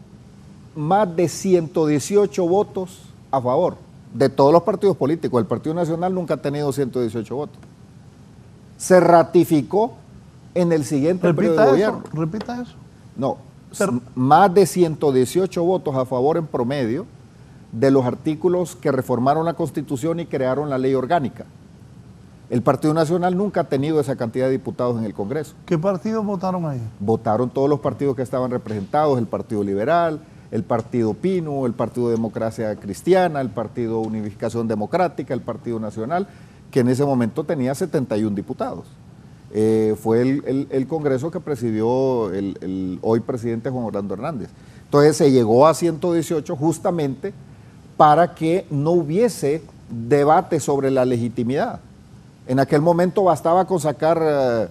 más de 118 votos a favor. de todos los partidos políticos. El Partido Nacional nunca ha tenido 118 votos. Se ratificó en el siguiente periodo de gobierno. Repita eso. No, más de 118 votos a favor en promedio de los artículos que reformaron la Constitución y crearon la ley orgánica. El Partido Nacional nunca ha tenido esa cantidad de diputados en el Congreso. ¿Qué partidos votaron ahí? Votaron todos los partidos que estaban representados, el Partido Liberal, el Partido Pino, el Partido Democracia Cristiana, el Partido Unificación Democrática, el Partido Nacional, que en ese momento tenía 71 diputados. Fue el Congreso que presidió el hoy presidente Juan Orlando Hernández. Entonces se llegó a 118 justamente para que no hubiese debate sobre la legitimidad. En aquel momento bastaba con sacar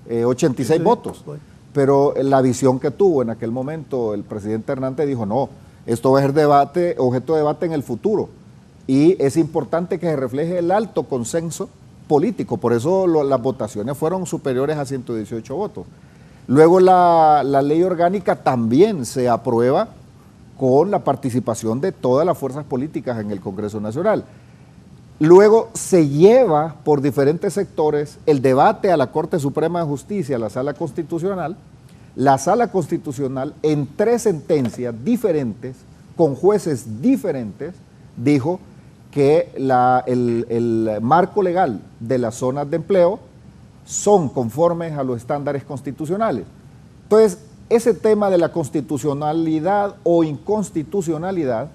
86 votos, pero la visión que tuvo en aquel momento el presidente Hernández dijo, no, esto va a ser debate, objeto de debate en el futuro, y es importante que se refleje el alto consenso político, por eso las votaciones fueron superiores a 118 votos. Luego la ley orgánica también se aprueba con la participación de todas las fuerzas políticas en el Congreso Nacional. Luego se lleva por diferentes sectores el debate a la Corte Suprema de Justicia, a la Sala Constitucional. La Sala Constitucional, en 3 sentencias diferentes, con jueces diferentes, dijo que el marco legal de las zonas de empleo son conformes a los estándares constitucionales. Entonces, ese tema de la constitucionalidad o inconstitucionalidad,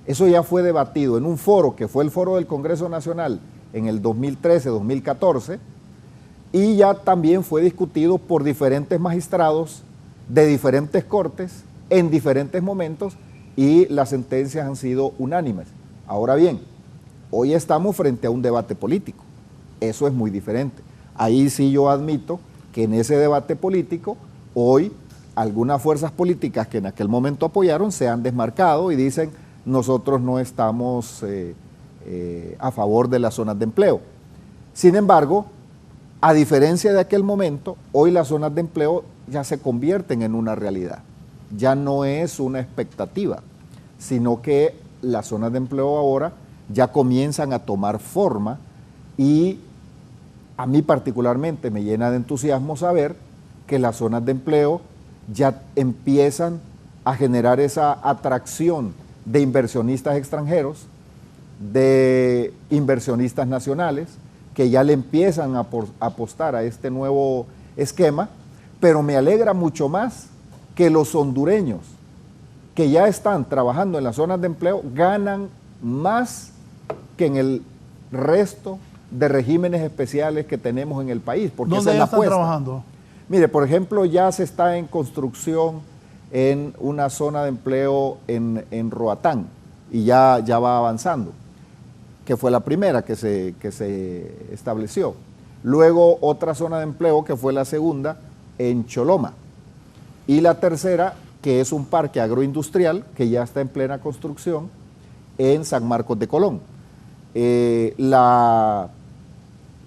eso ya fue debatido en un foro que fue el Foro del Congreso Nacional en el 2013-2014 y ya también fue discutido por diferentes magistrados de diferentes cortes en diferentes momentos y las sentencias han sido unánimes. Ahora bien, hoy estamos frente a un debate político, eso es muy diferente. Ahí sí yo admito que en ese debate político hoy algunas fuerzas políticas que en aquel momento apoyaron se han desmarcado y dicen nosotros no estamos a favor de las zonas de empleo. Sin embargo, a diferencia de aquel momento, hoy las zonas de empleo ya se convierten en una realidad. Ya no es una expectativa, sino que las zonas de empleo ahora ya comienzan a tomar forma y a mí particularmente me llena de entusiasmo saber que las zonas de empleo ya empiezan a generar esa atracción de inversionistas extranjeros, de inversionistas nacionales, que ya le empiezan a apostar a este nuevo esquema, pero me alegra mucho más que los hondureños que ya están trabajando en las zonas de empleo ganan más que en el resto de regímenes especiales que tenemos en el país. Porque ¿dónde esa es ya la están apuesta. trabajando? Mire, por ejemplo, ya se está en construcción en una zona de empleo en Roatán y ya va avanzando, que fue la primera que se estableció. Luego otra zona de empleo que fue la segunda en Choloma y la tercera que es un parque agroindustrial que ya está en plena construcción en San Marcos de Colón. La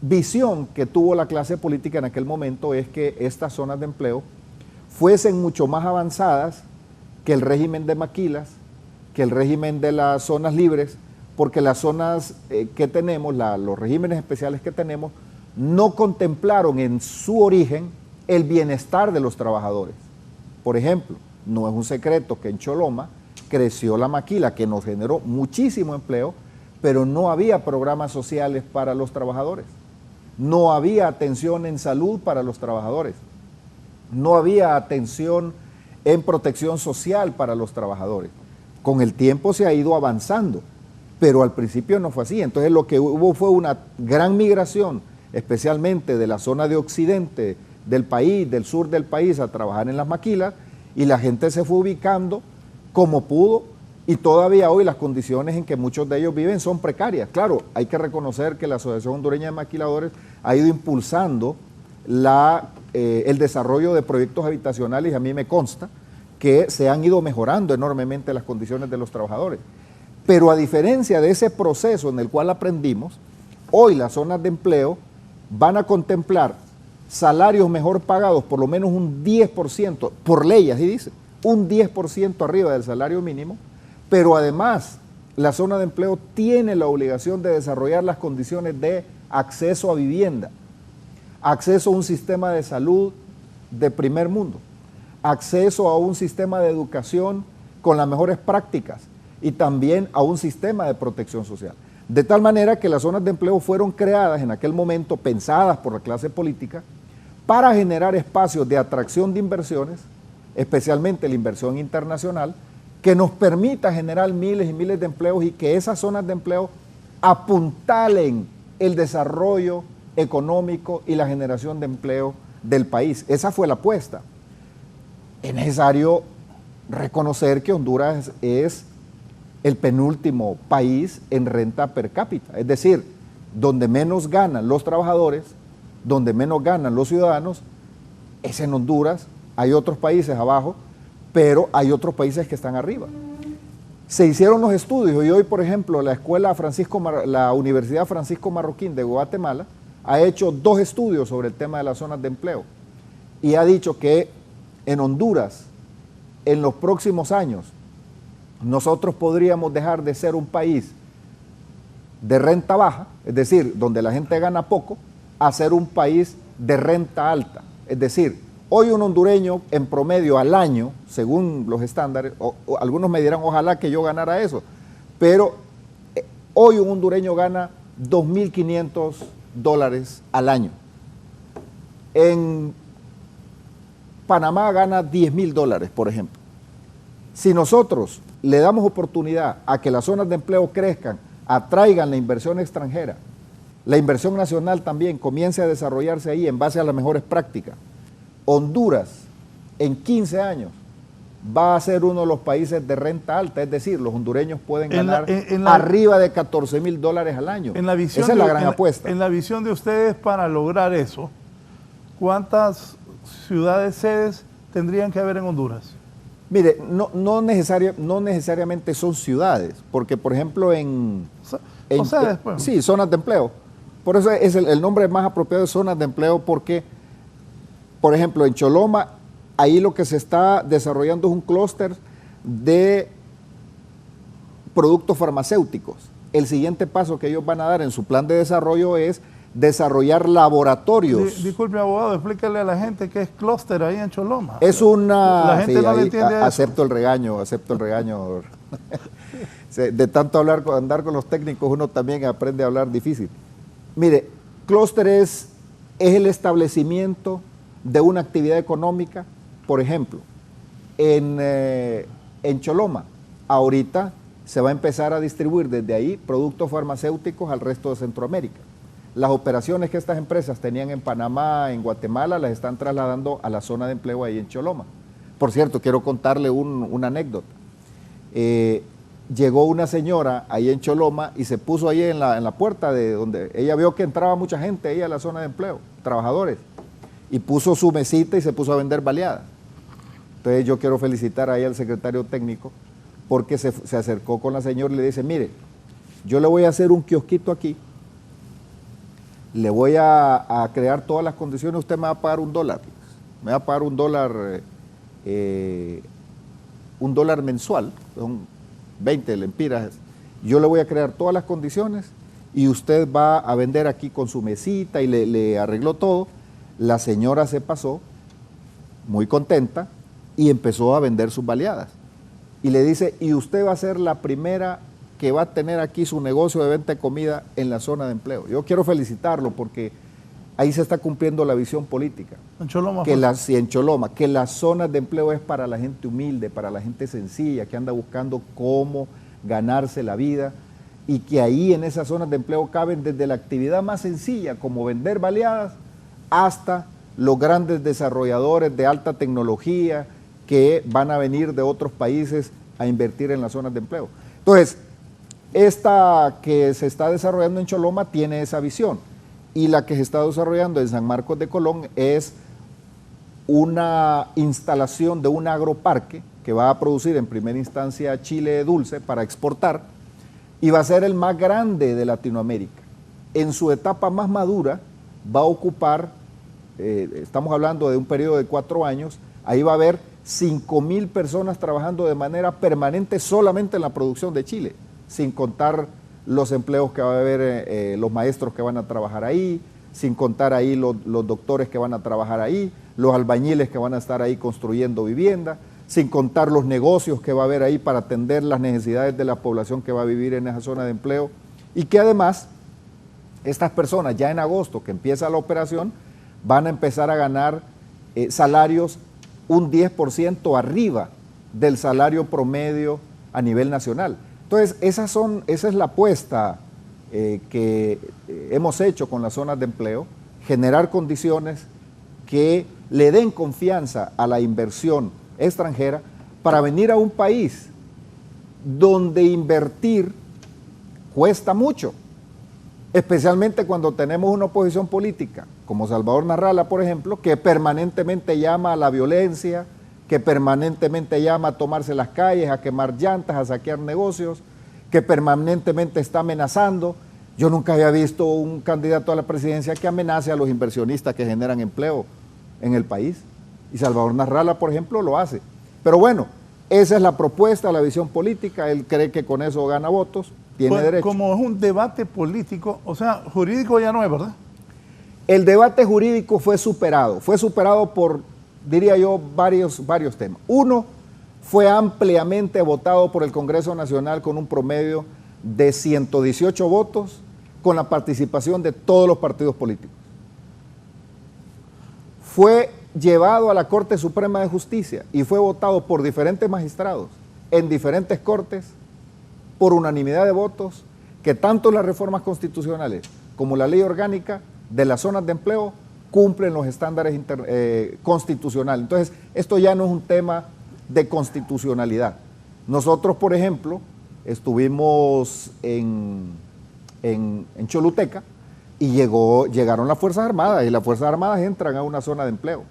visión que tuvo la clase política en aquel momento es que estas zonas de empleo fuesen mucho más avanzadas que el régimen de maquilas, que el régimen de las zonas libres, porque las zonas que tenemos, los regímenes especiales que tenemos, no contemplaron en su origen el bienestar de los trabajadores. Por ejemplo, no es un secreto que en Choloma creció la maquila, que nos generó muchísimo empleo, pero no había programas sociales para los trabajadores, no había atención en salud para los trabajadores, no había atención en protección social para los trabajadores. Con el tiempo se ha ido avanzando, pero al principio no fue así. Entonces lo que hubo fue una gran migración, especialmente de la zona de occidente del país, del sur del país, a trabajar en las maquilas, y la gente se fue ubicando como pudo, y todavía hoy las condiciones en que muchos de ellos viven son precarias. Claro, hay que reconocer que la Asociación Hondureña de Maquiladores ha ido impulsando el desarrollo de proyectos habitacionales y a mí me consta que se han ido mejorando enormemente las condiciones de los trabajadores. Pero a diferencia de ese proceso en el cual aprendimos, hoy las zonas de empleo van a contemplar salarios mejor pagados, por lo menos un 10%, por ley, así dice, un 10% arriba del salario mínimo, pero además la zona de empleo tiene la obligación de desarrollar las condiciones de acceso a vivienda, acceso a un sistema de salud de primer mundo, acceso a un sistema de educación con las mejores prácticas y también a un sistema de protección social. De tal manera que las zonas de empleo fueron creadas en aquel momento, pensadas por la clase política, para generar espacios de atracción de inversiones, especialmente la inversión internacional, que nos permita generar miles y miles de empleos y que esas zonas de empleo apuntalen el desarrollo económico y la generación de empleo del país. Esa fue la apuesta. Es necesario reconocer que Honduras es el penúltimo país en renta per cápita, es decir, donde menos ganan los trabajadores, donde menos ganan los ciudadanos, es en Honduras. Hay otros países abajo, pero hay otros países que están arriba. Se hicieron los estudios y hoy, por ejemplo, la Universidad Francisco Marroquín de Guatemala ha hecho 2 estudios sobre el tema de las zonas de empleo y ha dicho que en Honduras, en los próximos años, nosotros podríamos dejar de ser un país de renta baja, es decir, donde la gente gana poco, a ser un país de renta alta. Es decir, hoy un hondureño en promedio al año, según los estándares, o algunos me dirán, ojalá que yo ganara eso, pero hoy un hondureño gana $2.500 al año. En Panamá gana $10.000, por ejemplo. Si nosotros le damos oportunidad a que las zonas de empleo crezcan, atraigan la inversión extranjera, la inversión nacional también comience a desarrollarse ahí en base a las mejores prácticas, Honduras en 15 años va a ser uno de los países de renta alta, es decir, los hondureños pueden ganar arriba de $14.000 al año. Esa es la gran apuesta. En la visión de ustedes, para lograr eso, ¿cuántas ciudades sedes tendrían que haber en Honduras? Mire, no necesariamente son ciudades, porque por ejemplo sí, zonas de empleo. Por eso es el nombre más apropiado de zonas de empleo, porque, por ejemplo, en Choloma, ahí lo que se está desarrollando es un clúster de productos farmacéuticos. El siguiente paso que ellos van a dar en su plan de desarrollo es desarrollar laboratorios. Disculpe, abogado, explíquele a la gente qué es clúster ahí en Choloma. Es una... La gente no le entiende eso. Acepto el regaño. De tanto andar con los técnicos, uno también aprende a hablar difícil. Mire, clúster es el establecimiento de una actividad económica. Por ejemplo, en Choloma, ahorita se va a empezar a distribuir desde ahí productos farmacéuticos al resto de Centroamérica. Las operaciones que estas empresas tenían en Panamá, en Guatemala, las están trasladando a la zona de empleo ahí en Choloma. Por cierto, quiero contarle una anécdota. Llegó una señora ahí en Choloma y se puso ahí en la puerta de donde ella vio que entraba mucha gente ahí a la zona de empleo, trabajadores, y puso su mesita y se puso a vender baleadas. Entonces yo quiero felicitar ahí al secretario técnico porque se acercó con la señora y le dice, mire, yo le voy a hacer un kiosquito aquí, le voy a crear todas las condiciones, usted me va a pagar $1, me va a pagar $1 mensual, son 20 lempiras, yo le voy a crear todas las condiciones y usted va a vender aquí con su mesita y le arregló todo. La señora se pasó muy contenta y empezó a vender sus baleadas. Y le dice, y usted va a ser la primera que va a tener aquí su negocio de venta de comida en la zona de empleo. Yo quiero felicitarlo porque ahí se está cumpliendo la visión política. En Choloma. En Choloma, que las zonas de empleo es para la gente humilde, para la gente sencilla, que anda buscando cómo ganarse la vida y que ahí en esas zonas de empleo caben desde la actividad más sencilla, como vender baleadas, hasta los grandes desarrolladores de alta tecnología que van a venir de otros países a invertir en las zonas de empleo. Entonces, esta que se está desarrollando en Choloma tiene esa visión y la que se está desarrollando en San Marcos de Colón es una instalación de un agroparque que va a producir en primera instancia chile dulce para exportar y va a ser el más grande de Latinoamérica. En su etapa más madura va a ocupar, estamos hablando de un periodo de 4 años, ahí va a haber 5.000 personas trabajando de manera permanente solamente en la producción de chile. sin contar los empleos que va a haber, los maestros que van a trabajar ahí, sin contar ahí los doctores que van a trabajar ahí, los albañiles que van a estar ahí construyendo vivienda, sin contar los negocios que va a haber ahí para atender las necesidades de la población que va a vivir en esa zona de empleo, y que además estas personas ya en agosto, que empieza la operación, van a empezar a ganar salarios un 10% arriba del salario promedio a nivel nacional. Entonces, esa es la apuesta que hemos hecho con las zonas de empleo, generar condiciones que le den confianza a la inversión extranjera para venir a un país donde invertir cuesta mucho, especialmente cuando tenemos una oposición política, como Salvador Narrala, por ejemplo, que permanentemente llama a la violencia, que permanentemente llama a tomarse las calles, a quemar llantas, a saquear negocios, que permanentemente está amenazando. Yo nunca había visto un candidato a la presidencia que amenace a los inversionistas que generan empleo en el país. Y Salvador Narrala, por ejemplo, lo hace. Pero bueno, esa es la propuesta, la visión política. Él cree que con eso gana votos, tiene derecho. Como es un debate político, o sea, jurídico ya no es, ¿verdad? El debate jurídico fue superado por, diría yo, varios temas. Uno, fue ampliamente votado por el Congreso Nacional con un promedio de 118 votos, con la participación de todos los partidos políticos. Fue llevado a la Corte Suprema de Justicia y fue votado por diferentes magistrados en diferentes cortes por unanimidad de votos, que tanto las reformas constitucionales como la ley orgánica de las zonas de empleo cumplen los estándares constitucionales. Entonces, esto ya no es un tema de constitucionalidad. Nosotros, por ejemplo, estuvimos en Choluteca y llegaron las Fuerzas Armadas, y las Fuerzas Armadas entran a una zona de empleo.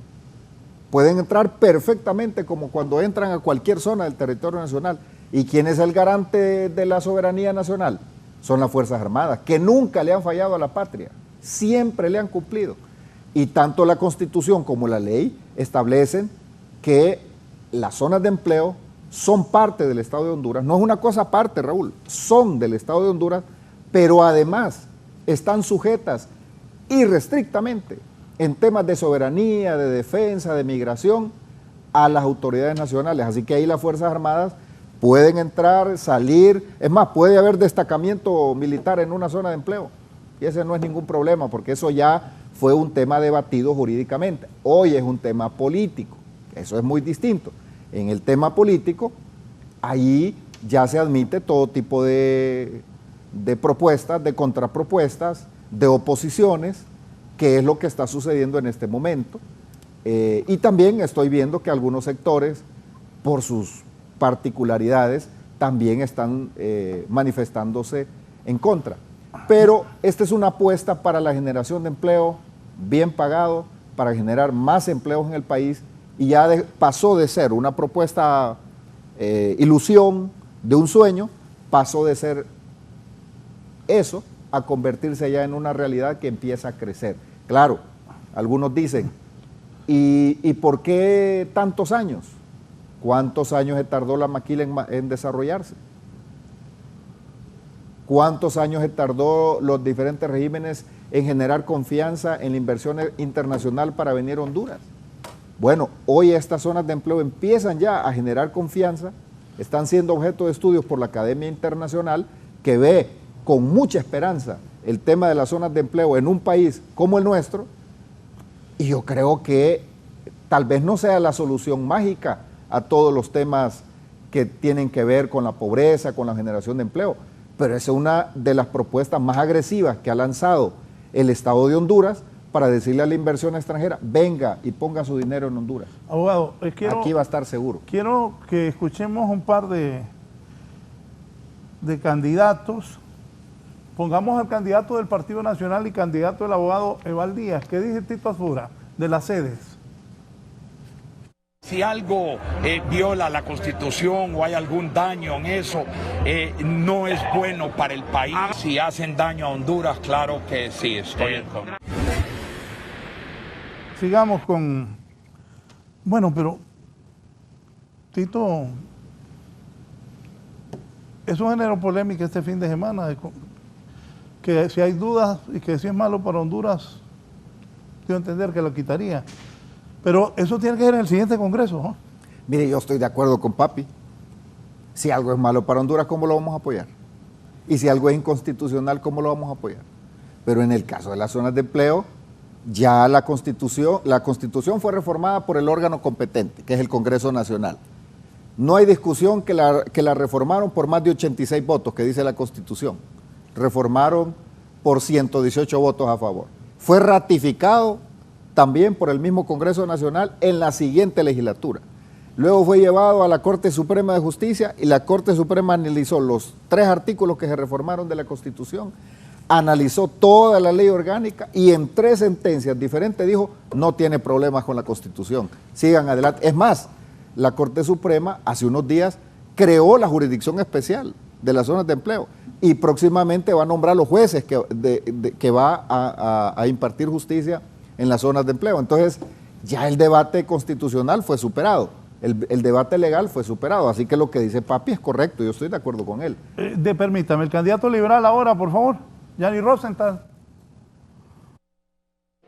Pueden entrar perfectamente como cuando entran a cualquier zona del territorio nacional. ¿Y quién es el garante de la soberanía nacional? Son las Fuerzas Armadas, que nunca le han fallado a la patria, siempre le han cumplido. Y tanto la Constitución como la ley establecen que las zonas de empleo son parte del Estado de Honduras. No es una cosa aparte, Raúl, son del Estado de Honduras, pero además están sujetas irrestrictamente en temas de soberanía, de defensa, de migración, a las autoridades nacionales. Así que ahí las Fuerzas Armadas pueden entrar, salir, es más, puede haber destacamiento militar en una zona de empleo, y ese no es ningún problema, porque eso ya fue un tema debatido jurídicamente. Hoy es un tema político, eso es muy distinto. En el tema político, ahí ya se admite todo tipo de propuestas, de contrapropuestas, de oposiciones, que es lo que está sucediendo en este momento. Y también estoy viendo que algunos sectores, por sus particularidades, también están manifestándose en contra. Pero esta es una apuesta para la generación de empleo bien pagado, para generar más empleos en el país, y ya pasó de ser una propuesta ilusión, de un sueño, pasó de ser eso a convertirse ya en una realidad que empieza a crecer. Claro, algunos dicen, ¿y por qué tantos años? ¿Cuántos años se tardó la maquila en desarrollarse? ¿Cuántos años se tardó los diferentes regímenes en generar confianza en la inversión internacional para venir a Honduras? Bueno, hoy estas zonas de empleo empiezan ya a generar confianza, están siendo objeto de estudios por la Academia Internacional, que ve con mucha esperanza el tema de las zonas de empleo en un país como el nuestro, y yo creo que tal vez no sea la solución mágica a todos los temas que tienen que ver con la pobreza, con la generación de empleo, pero es una de las propuestas más agresivas que ha lanzado el Estado de Honduras para decirle a la inversión extranjera, venga y ponga su dinero en Honduras. Abogado, aquí va a estar seguro. Quiero que escuchemos un par de candidatos. Pongamos al candidato del Partido Nacional y candidato del abogado Eval Díaz. ¿Qué dice Tito Azura de las sedes? Si algo viola la Constitución o hay algún daño en eso, no es bueno para el país. Si hacen daño a Honduras, claro que sí, estoy en contra. Sigamos con... Bueno, pero Tito, eso generó polémica este fin de semana, que si hay dudas y que si es malo para Honduras, quiero entender que lo quitaría. Pero eso tiene que ser en el siguiente Congreso, ¿no? Mire, yo estoy de acuerdo con Papi. Si algo es malo para Honduras, ¿cómo lo vamos a apoyar? Y si algo es inconstitucional, ¿cómo lo vamos a apoyar? Pero en el caso de las zonas de empleo, ya la Constitución fue reformada por el órgano competente, que es el Congreso Nacional. No hay discusión que la reformaron por más de 86 votos, que dice la Constitución. Reformaron por 118 votos a favor. Fue ratificado también por el mismo Congreso Nacional en la siguiente legislatura. Luego fue llevado a la Corte Suprema de Justicia y la Corte Suprema analizó los 3 artículos que se reformaron de la Constitución, analizó toda la ley orgánica y en 3 sentencias diferentes dijo, no tiene problemas con la Constitución, sigan adelante. Es más, la Corte Suprema hace unos días creó la jurisdicción especial de las zonas de empleo y próximamente va a nombrar los jueces que va a impartir justicia en las zonas de empleo. Entonces, ya el debate constitucional fue superado, el debate legal fue superado, así que lo que dice Papi es correcto, yo estoy de acuerdo con él. Permítame, el candidato liberal ahora, por favor, Yanni Rosenthal.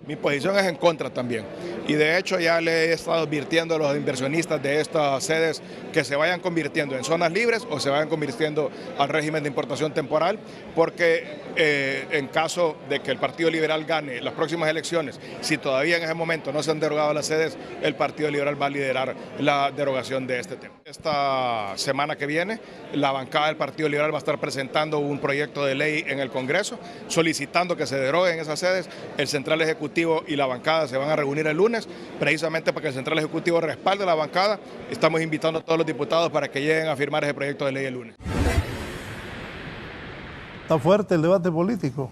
Mi posición es en contra también y de hecho ya le he estado advirtiendo a los inversionistas de estas sedes que se vayan convirtiendo en zonas libres o se vayan convirtiendo al régimen de importación temporal porque en caso de que el Partido Liberal gane las próximas elecciones, si todavía en ese momento no se han derogado las sedes, el Partido Liberal va a liderar la derogación de este tema. Esta semana que viene la bancada del Partido Liberal va a estar presentando un proyecto de ley en el Congreso solicitando que se deroguen esas sedes. El Central Ejecutivo y la bancada se van a reunir el lunes, precisamente para que el Central Ejecutivo respalde la bancada. Estamos invitando a todos los diputados para que lleguen a firmar ese proyecto de ley el lunes. Está fuerte el debate político.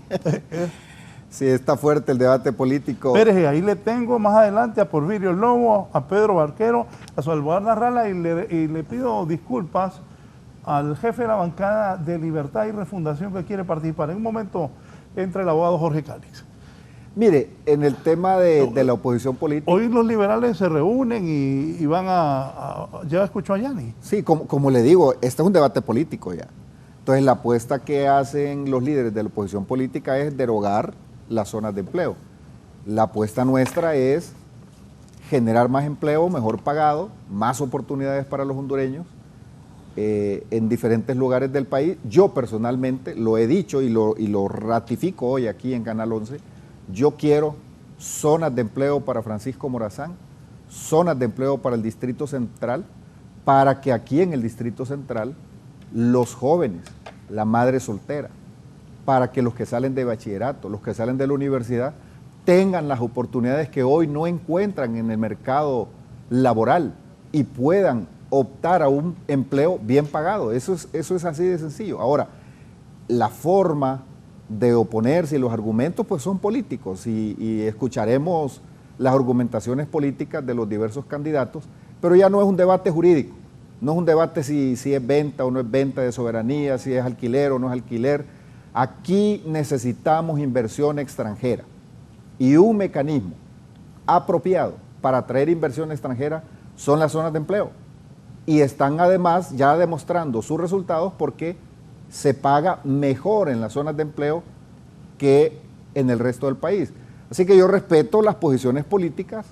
Sí, está fuerte el debate político. Pérez, ahí le tengo más adelante a Porfirio Lobo, a Pedro Barquero, a Salvador Narrala y le pido disculpas al jefe de la bancada de Libertad y Refundación que quiere participar. En un momento entra el abogado Jorge Cálix. Mire, en el tema de la oposición política... Hoy los liberales se reúnen y van ya escuchó a Yanni. Sí, como le digo, este es un debate político ya. Entonces la apuesta que hacen los líderes de la oposición política es derogar las zonas de empleo. La apuesta nuestra es generar más empleo, mejor pagado, más oportunidades para los hondureños en diferentes lugares del país. Yo personalmente lo he dicho y lo ratifico hoy aquí en Canal 11. Yo quiero zonas de empleo para Francisco Morazán, zonas de empleo para el Distrito Central, para que aquí en el Distrito Central los jóvenes, la madre soltera, para que los que salen de bachillerato, los que salen de la universidad, tengan las oportunidades que hoy no encuentran en el mercado laboral y puedan optar a un empleo bien pagado. Eso es así de sencillo. Ahora, la forma de oponerse y los argumentos pues son políticos y escucharemos las argumentaciones políticas de los diversos candidatos, pero ya no es un debate jurídico, no es un debate si es venta o no es venta de soberanía, si es alquiler o no es alquiler. Aquí necesitamos inversión extranjera y un mecanismo apropiado para atraer inversión extranjera son las zonas de empleo y están además ya demostrando sus resultados porque se paga mejor en las zonas de empleo que en el resto del país. Así que yo respeto las posiciones políticas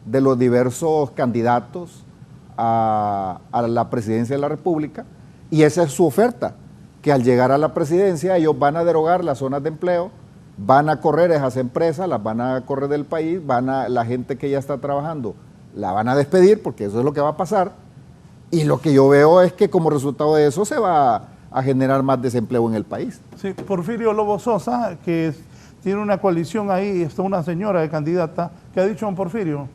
de los diversos candidatos a la presidencia de la República y esa es su oferta, que al llegar a la presidencia ellos van a derogar las zonas de empleo, van a correr esas empresas, las van a correr del país, la gente que ya está trabajando la van a despedir porque eso es lo que va a pasar y lo que yo veo es que como resultado de eso se va a generar más desempleo en el país. Sí, Porfirio Lobo Sosa, que tiene una coalición ahí, está una señora de candidata, que ha dicho don Porfirio,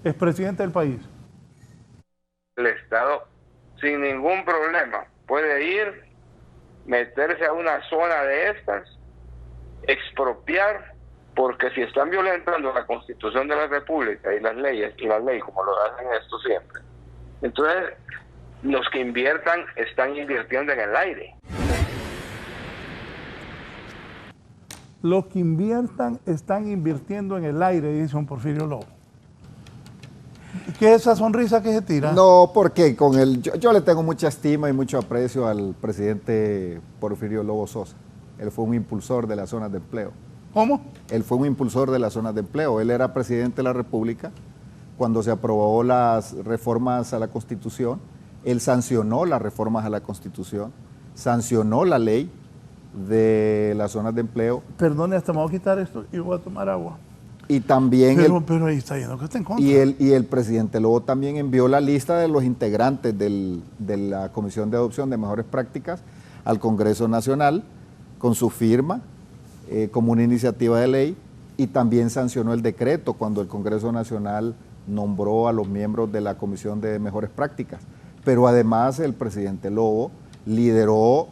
es presidente del país. El Estado, sin ningún problema, puede ir, meterse a una zona de estas, expropiar, porque si están violentando la Constitución de la República y las leyes, y la ley como lo hacen esto siempre, entonces los que inviertan están invirtiendo en el aire. Los que inviertan están invirtiendo en el aire, dice don Porfirio Lobo. ¿Qué es esa sonrisa que se tira? No, porque yo le tengo mucha estima y mucho aprecio al presidente Porfirio Lobo Sosa. Él fue un impulsor de las zonas de empleo. ¿Cómo? Él fue un impulsor de las zonas de empleo. Él era presidente de la República cuando se aprobó las reformas a la Constitución. Él sancionó las reformas a la Constitución, sancionó la ley de las zonas de empleo. Perdone, hasta me voy a quitar esto y voy a tomar agua. Y también pero ahí está yendo que está en contra. Y el presidente Lobo también envió la lista de los integrantes de la Comisión de Adopción de Mejores Prácticas al Congreso Nacional con su firma como una iniciativa de ley, y también sancionó el decreto cuando el Congreso Nacional nombró a los miembros de la Comisión de Mejores Prácticas. Pero además el presidente Lobo lideró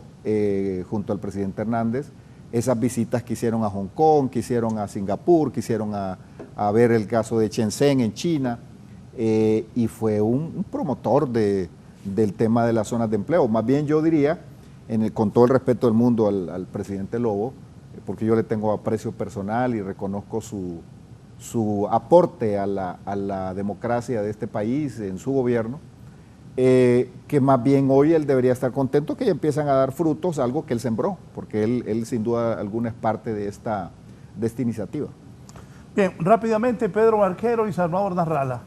junto al presidente Hernández esas visitas que hicieron a Hong Kong, que hicieron a Singapur, que hicieron a ver el caso de Shenzhen en China, y fue un promotor del tema de las zonas de empleo. Más bien yo diría, con todo el respeto del mundo al presidente Lobo, porque yo le tengo aprecio personal y reconozco su aporte a la democracia de este país en su gobierno, que más bien hoy él debería estar contento que ya empiezan a dar frutos, algo que él sembró, porque él sin duda alguna es parte de esta iniciativa. Bien, rápidamente Pedro Barquero y Salvador Narrala.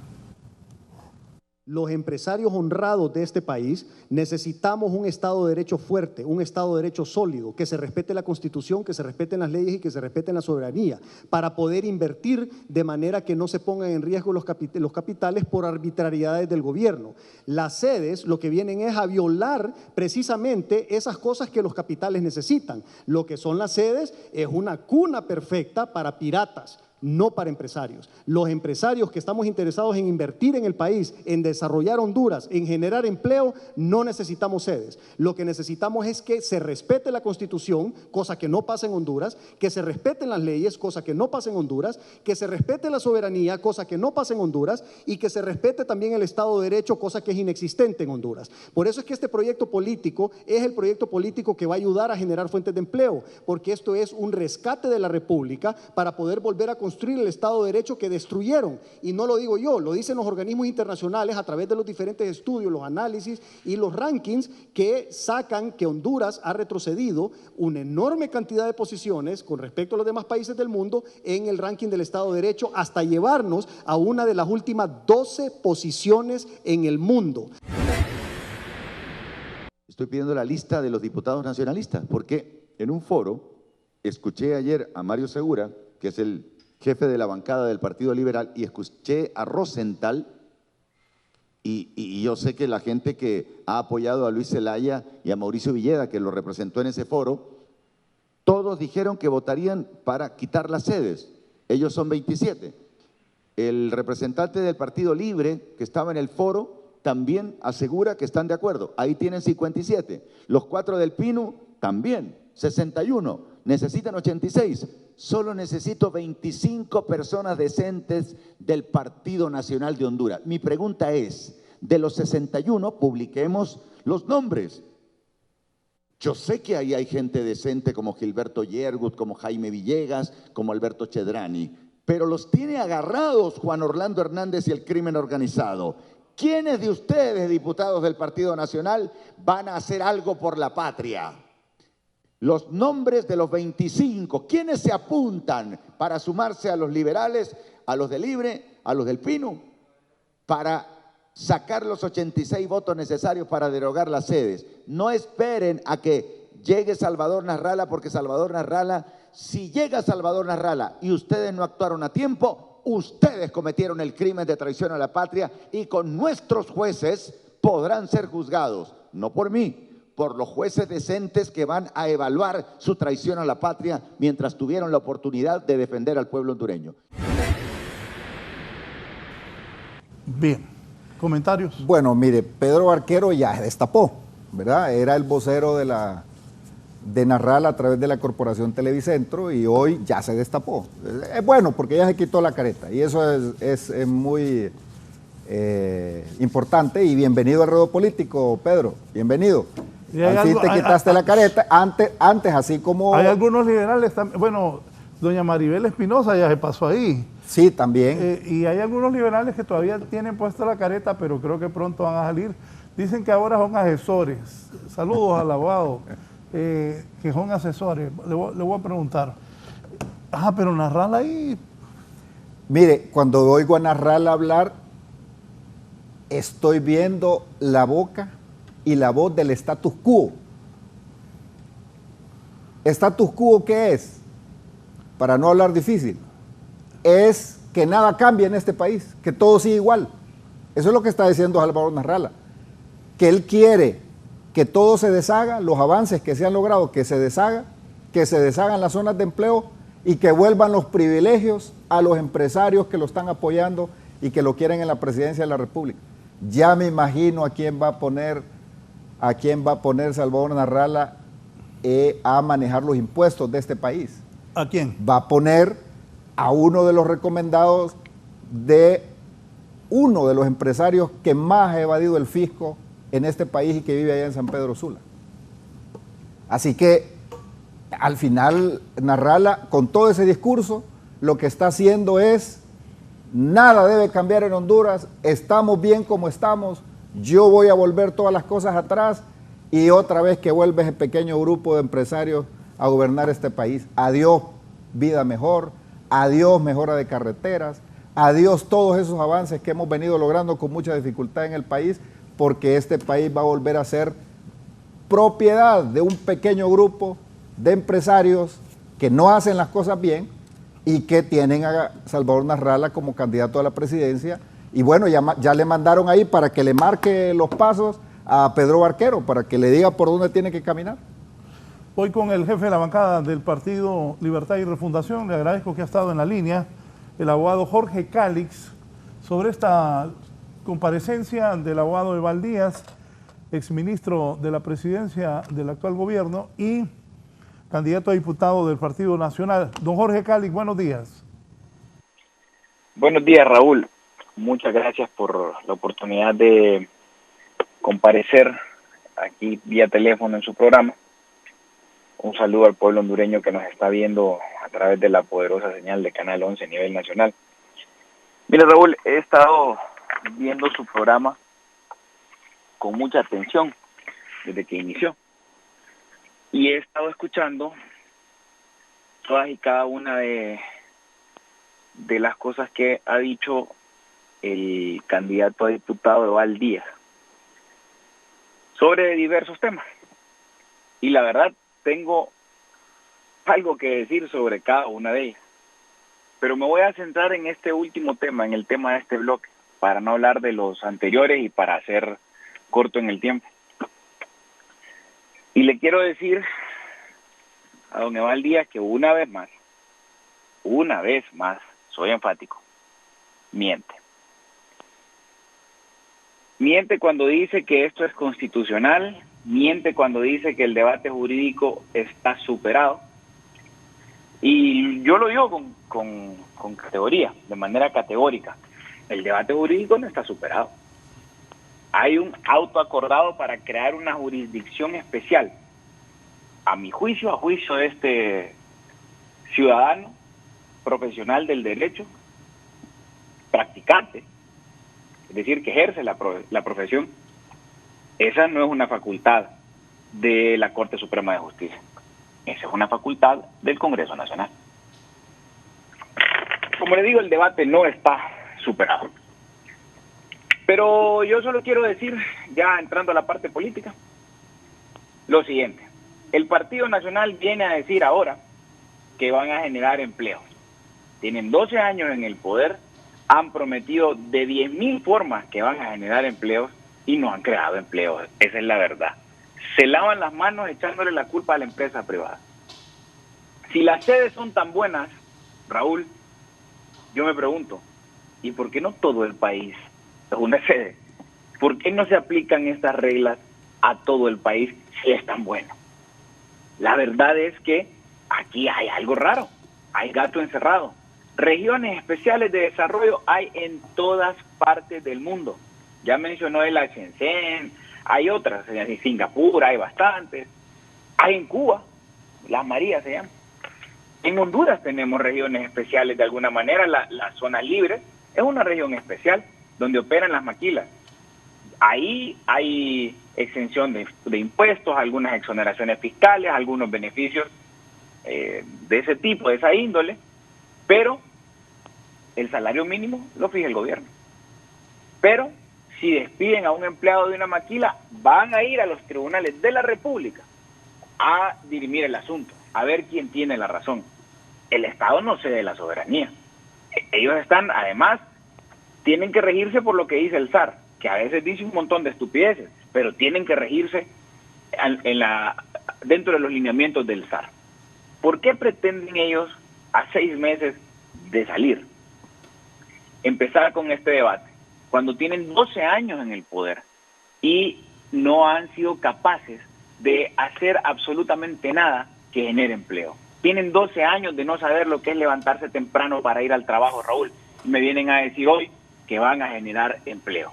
Los empresarios honrados de este país necesitamos un Estado de Derecho fuerte, un Estado de Derecho sólido, que se respete la Constitución, que se respeten las leyes y que se respeten la soberanía, para poder invertir de manera que no se pongan en riesgo los capitales por arbitrariedades del gobierno. Las sedes lo que vienen es a violar precisamente esas cosas que los capitales necesitan. Lo que son las sedes es una cuna perfecta para piratas, no para empresarios. Los empresarios que estamos interesados en invertir en el país, en desarrollar Honduras, en generar empleo, no necesitamos sedes. Lo que necesitamos es que se respete la Constitución, cosa que no pasa en Honduras, que se respeten las leyes, cosa que no pasa en Honduras, que se respete la soberanía, cosa que no pasa en Honduras, y que se respete también el Estado de Derecho, cosa que es inexistente en Honduras. Por eso es que este proyecto político es el proyecto político que va a ayudar a generar fuentes de empleo, porque esto es un rescate de la República para poder volver a construir el Estado de Derecho que destruyeron. Y no lo digo yo, lo dicen los organismos internacionales a través de los diferentes estudios, los análisis y los rankings que sacan que Honduras ha retrocedido una enorme cantidad de posiciones con respecto a los demás países del mundo en el ranking del Estado de Derecho, hasta llevarnos a una de las últimas 12 posiciones en el mundo. Estoy pidiendo la lista de los diputados nacionalistas, porque en un foro escuché ayer a Mario Segura, que es el jefe de la bancada del Partido Liberal, y escuché a Rosenthal, y yo sé que la gente que ha apoyado a Luis Zelaya y a Mauricio Villeda, que lo representó en ese foro, todos dijeron que votarían para quitar las sedes. Ellos son 27. El representante del Partido Libre, que estaba en el foro, también asegura que están de acuerdo. Ahí tienen 57. Los 4 del Pino también, 61. Necesitan 86. Solo necesito 25 personas decentes del Partido Nacional de Honduras. Mi pregunta es, de los 61, publiquemos los nombres. Yo sé que ahí hay gente decente como Gilberto Yergut, como Jaime Villegas, como Alberto Chedrani, pero los tiene agarrados Juan Orlando Hernández y el crimen organizado. ¿Quiénes de ustedes, diputados del Partido Nacional, van a hacer algo por la patria? Los nombres de los 25, ¿quiénes se apuntan para sumarse a los liberales, a los del Libre, a los del Pino, para sacar los 86 votos necesarios para derogar las sedes? No esperen a que llegue Salvador Narrala, porque Salvador Narrala, si llega Salvador Narrala y ustedes no actuaron a tiempo, ustedes cometieron el crimen de traición a la patria y con nuestros jueces podrán ser juzgados, no por mí, por los jueces decentes que van a evaluar su traición a la patria mientras tuvieron la oportunidad de defender al pueblo hondureño. Bien, comentarios. Bueno, mire, Pedro Barquero ya se destapó, ¿verdad? Era el vocero de Narrala a través de la Corporación Televicentro y hoy ya se destapó. Es bueno porque ya se quitó la careta y eso es muy importante. Y bienvenido al ruedo político, Pedro, bienvenido. Al fin te quitaste la careta, antes así como... Hay algunos liberales también, bueno, doña Maribel Espinosa ya se pasó ahí. Sí, también. Y hay algunos liberales que todavía tienen puesta la careta, pero creo que pronto van a salir. Dicen que ahora son asesores. Saludos al abogado, que son asesores. Le voy a preguntar. Pero Nasralla ahí... Mire, cuando oigo a Nasralla hablar, estoy viendo la boca y la voz del status quo. ¿Status quo qué es? Para no hablar difícil. Es que nada cambia en este país, que todo sigue igual. Eso es lo que está diciendo Salvador Nasralla. Que él quiere que todo se deshaga, los avances que se han logrado, que se deshagan las zonas de empleo y que vuelvan los privilegios a los empresarios que lo están apoyando y que lo quieren en la presidencia de la República. Ya me imagino a quién va a poner Salvador Nasralla a manejar los impuestos de este país. ¿A quién? Va a poner a uno de los recomendados de uno de los empresarios que más ha evadido el fisco en este país y que vive allá en San Pedro Sula. Así que al final Nasralla, con todo ese discurso, lo que está haciendo es: nada debe cambiar en Honduras, estamos bien como estamos, yo voy a volver todas las cosas atrás y otra vez que vuelve ese pequeño grupo de empresarios a gobernar este país. Adiós vida mejor, adiós mejora de carreteras, adiós todos esos avances que hemos venido logrando con mucha dificultad en el país, porque este país va a volver a ser propiedad de un pequeño grupo de empresarios que no hacen las cosas bien y que tienen a Salvador Nasralla como candidato a la presidencia. Y bueno, ya le mandaron ahí para que le marque los pasos a Pedro Barquero, para que le diga por dónde tiene que caminar. Voy con el jefe de la bancada del Partido Libertad y Refundación. Le agradezco que ha estado en la línea, el abogado Jorge Cálix, sobre esta comparecencia del abogado Eval Díaz, exministro de la presidencia del actual gobierno y candidato a diputado del Partido Nacional. Don Jorge Cálix, buenos días. Buenos días, Raúl. Muchas gracias por la oportunidad de comparecer aquí vía teléfono en su programa. Un saludo al pueblo hondureño que nos está viendo a través de la poderosa señal de Canal 11 a nivel nacional. Mire, Raúl, he estado viendo su programa con mucha atención desde que inició. Y he estado escuchando todas y cada una de las cosas que ha dicho el candidato a diputado Eval Díaz sobre diversos temas. Y la verdad, tengo algo que decir sobre cada una de ellas. Pero me voy a centrar en este último tema, en el tema de este bloque, para no hablar de los anteriores y para hacer corto en el tiempo. Y le quiero decir a don Eval Díaz que una vez más, soy enfático, miente. Miente cuando dice que esto es constitucional, miente cuando dice que el debate jurídico está superado. Y yo lo digo con categoría, de manera categórica. El debate jurídico no está superado. Hay un auto acordado para crear una jurisdicción especial. A mi juicio, a juicio de este ciudadano, profesional del derecho, practicante, es decir, que ejerce la profesión, esa no es una facultad de la Corte Suprema de Justicia. Esa es una facultad del Congreso Nacional. Como le digo, el debate no está superado. Pero yo solo quiero decir, ya entrando a la parte política, lo siguiente. El Partido Nacional viene a decir ahora que van a generar empleos. Tienen 12 años en el poder, han prometido de 10.000 formas que van a generar empleos y no han creado empleos. Esa es la verdad. Se lavan las manos echándole la culpa a la empresa privada. Si las sedes son tan buenas, Raúl, yo me pregunto, ¿y por qué no todo el país es una sede? ¿Por qué no se aplican estas reglas a todo el país si es tan bueno? La verdad es que aquí hay algo raro, hay gato encerrado. Regiones especiales de desarrollo hay en todas partes del mundo. Ya mencionó el Shenzhen, hay otras, en Singapur hay bastantes, hay en Cuba, Las Marías se llaman. En Honduras tenemos regiones especiales de alguna manera. La zona libre es una región especial donde operan las maquilas. Ahí hay exención de impuestos, algunas exoneraciones fiscales, algunos beneficios de ese tipo, de esa índole, pero el salario mínimo lo fija el gobierno. Pero si despiden a un empleado de una maquila, van a ir a los tribunales de la República a dirimir el asunto, a ver quién tiene la razón. El Estado no cede la soberanía. Ellos están, además, tienen que regirse por lo que dice el SAR, que a veces dice un montón de estupideces, pero tienen que regirse dentro de los lineamientos del SAR. ¿Por qué pretenden ellos, a 6 meses de salir, empezar con este debate, cuando tienen 12 años en el poder y no han sido capaces de hacer absolutamente nada que genere empleo? Tienen 12 años de no saber lo que es levantarse temprano para ir al trabajo, Raúl, y me vienen a decir hoy que van a generar empleo.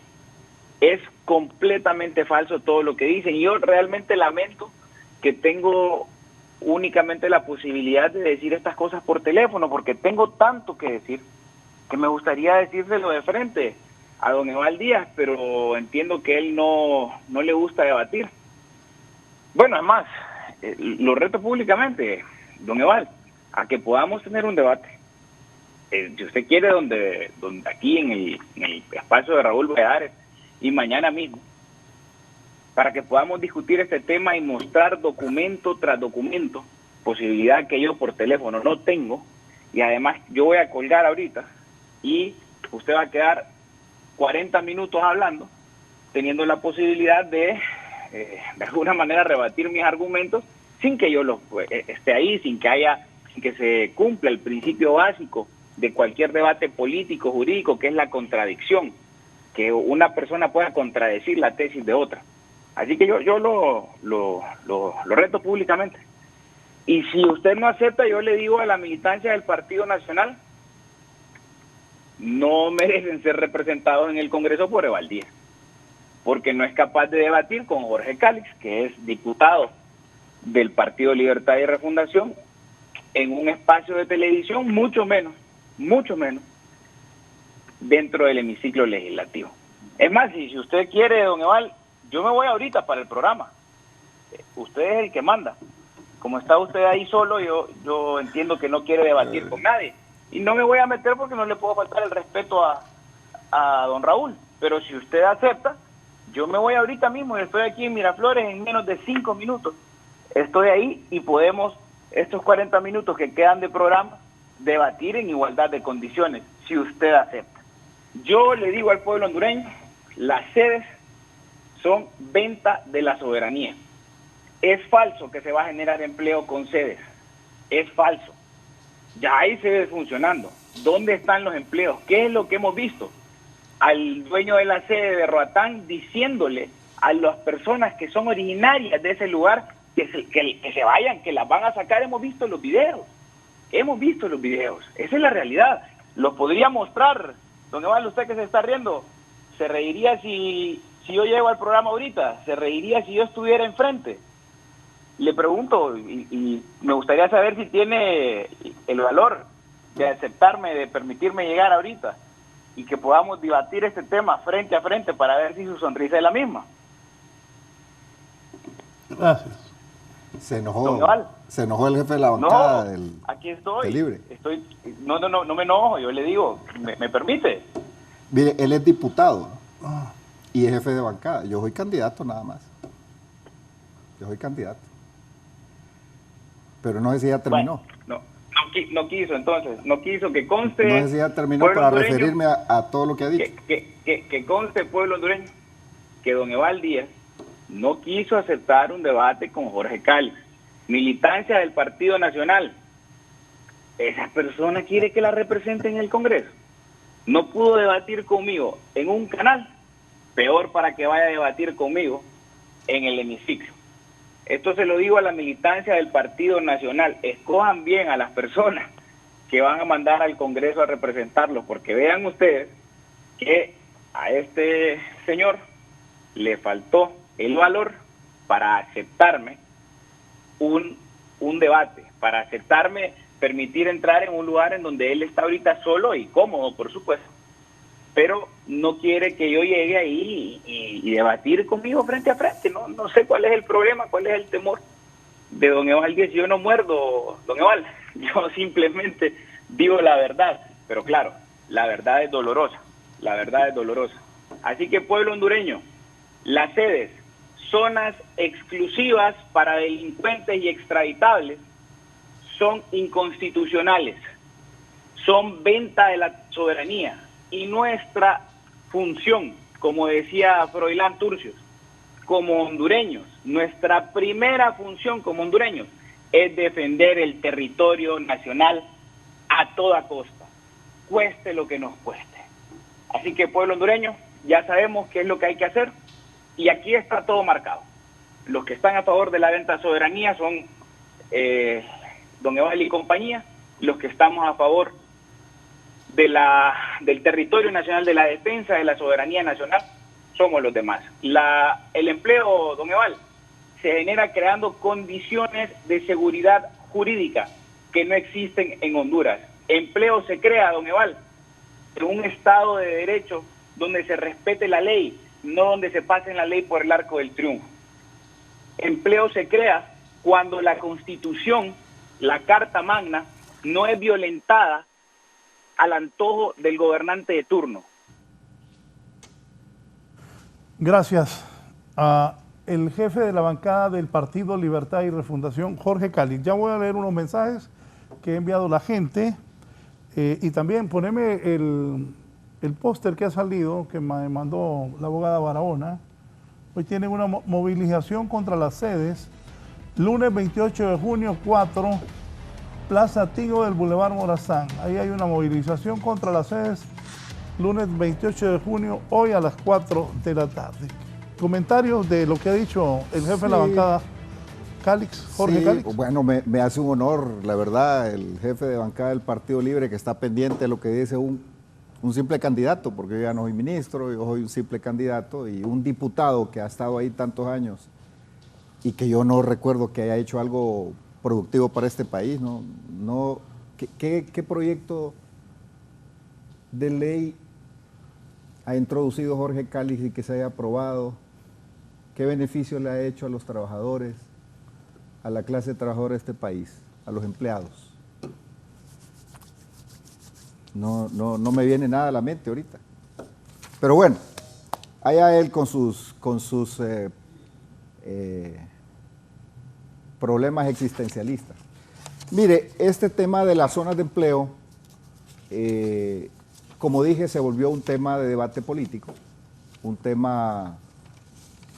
Es completamente falso todo lo que dicen, y yo realmente lamento que tengo únicamente la posibilidad de decir estas cosas por teléfono, porque tengo tanto que decir que me gustaría decírselo de frente a don Eval Díaz, pero entiendo que él no le gusta debatir. Bueno, además, lo reto públicamente, don Eval, a que podamos tener un debate. Si usted quiere, donde aquí en el espacio de Raúl Valladares, y mañana mismo, para que podamos discutir este tema y mostrar documento tras documento, posibilidad que yo por teléfono no tengo, y además yo voy a colgar ahorita, y usted va a quedar 40 minutos hablando, teniendo la posibilidad de alguna manera rebatir mis argumentos, sin que yo esté ahí, sin que se cumpla el principio básico de cualquier debate político, jurídico, que es la contradicción, que una persona pueda contradecir la tesis de otra. Así que yo lo reto públicamente. Y si usted no acepta, yo le digo a la militancia del Partido Nacional, no merecen ser representados en el Congreso por Eval Díaz, porque no es capaz de debatir con Jorge Cálix, que es diputado del Partido Libertad y Refundación, en un espacio de televisión, mucho menos dentro del hemiciclo legislativo. Es más, si usted quiere, don Eval, yo me voy ahorita para el programa. Usted es el que manda. Como está usted ahí solo, yo entiendo que no quiere debatir con nadie. Y no me voy a meter porque no le puedo faltar el respeto a don Raúl. Pero si usted acepta, yo me voy ahorita mismo. Estoy aquí en Miraflores en menos de 5 minutos. Estoy ahí y podemos, estos 40 minutos que quedan de programa, debatir en igualdad de condiciones, si usted acepta. Yo le digo al pueblo hondureño, las sedes son venta de la soberanía. Es falso que se va a generar empleo con sedes. Es falso. Ya hay sedes funcionando. ¿Dónde están los empleos? ¿Qué es lo que hemos visto? Al dueño de la sede de Roatán diciéndole a las personas que son originarias de ese lugar que se vayan, que las van a sacar. Hemos visto los videos. Esa es la realidad. Los podría mostrar. Don Eval, usted que se está riendo, se reiría si yo llego al programa ahorita, se reiría si yo estuviera enfrente. Le pregunto, y me gustaría saber si tiene el valor de aceptarme, de permitirme llegar ahorita, y que podamos debatir este tema frente a frente para ver si su sonrisa es la misma. Gracias. Se enojó el jefe de la bancada del aquí estoy. Libre. No me enojo, yo le digo, ¿me permite? Mire, él es diputado y es jefe de bancada. Yo soy candidato nada más. Yo soy candidato. Pero no sé si ya terminó. Bueno, no quiso entonces, no quiso que conste. No sé si ya terminó para referirme a todo lo que ha dicho. Que conste, pueblo hondureño, que don Eval Díaz no quiso aceptar un debate con Jorge Cálix, militancia del Partido Nacional. Esa persona quiere que la represente en el Congreso. No pudo debatir conmigo en un canal, peor para que vaya a debatir conmigo en el hemiciclo. Esto se lo digo a la militancia del Partido Nacional. Escojan bien a las personas que van a mandar al Congreso a representarlos, porque vean ustedes que a este señor le faltó el valor para aceptarme un debate, para aceptarme permitir entrar en un lugar en donde él está ahorita solo y cómodo, por supuesto, pero no quiere que yo llegue ahí y debatir conmigo frente a frente. No sé cuál es el problema, cuál es el temor de don Eval Díez. Yo no muerdo, don Eval, yo simplemente digo la verdad, pero claro, la verdad es dolorosa, la verdad es dolorosa. Así que, pueblo hondureño, las sedes, zonas exclusivas para delincuentes y extraditables, son inconstitucionales, son venta de la soberanía, y nuestra función, como decía Froilán Turcios, como hondureños, nuestra primera función como hondureños es defender el territorio nacional a toda costa, cueste lo que nos cueste. Así que, pueblo hondureño, ya sabemos qué es lo que hay que hacer, y aquí está todo marcado. Los que están a favor de la venta de soberanía son don Eval y compañía. Los que estamos a favor del territorio nacional, de la defensa de la soberanía nacional, somos los demás. El empleo, don Eval, se genera creando condiciones de seguridad jurídica que no existen en Honduras. Empleo se crea, don Eval, en un Estado de Derecho donde se respete la ley, no donde se pase la ley por el arco del triunfo. Empleo se crea cuando la Constitución, la Carta Magna, no es violentada al antojo del gobernante de turno. Gracias a el jefe de la bancada del Partido Libertad y Refundación, Jorge Calix. Ya voy a leer unos mensajes que ha enviado la gente y también poneme el póster que ha salido, que me mandó la abogada Barahona. Hoy tienen una movilización contra las sedes, lunes 28 de junio, 4, Plaza Tigo del Boulevard Morazán. Ahí hay una movilización contra las sedes, lunes 28 de junio, hoy a las 4 de la tarde. Comentarios de lo que ha dicho el jefe de la bancada, Calix, Jorge Calix. Bueno, me hace un honor, la verdad, el jefe de bancada del Partido Libre, que está pendiente de lo que dice un simple candidato, porque yo ya no soy ministro, yo soy un simple candidato, y un diputado que ha estado ahí tantos años y que yo no recuerdo que haya hecho algo productivo para este país. ¿Qué proyecto de ley ha introducido Jorge Calix y que se haya aprobado? ¿Qué beneficio le ha hecho a los trabajadores, a la clase trabajadora de este país, a los empleados? No me viene nada a la mente ahorita. Pero bueno, allá él con sus problemas existencialistas. Mire, este tema de las zonas de empleo, como dije, se volvió un tema de debate político, un tema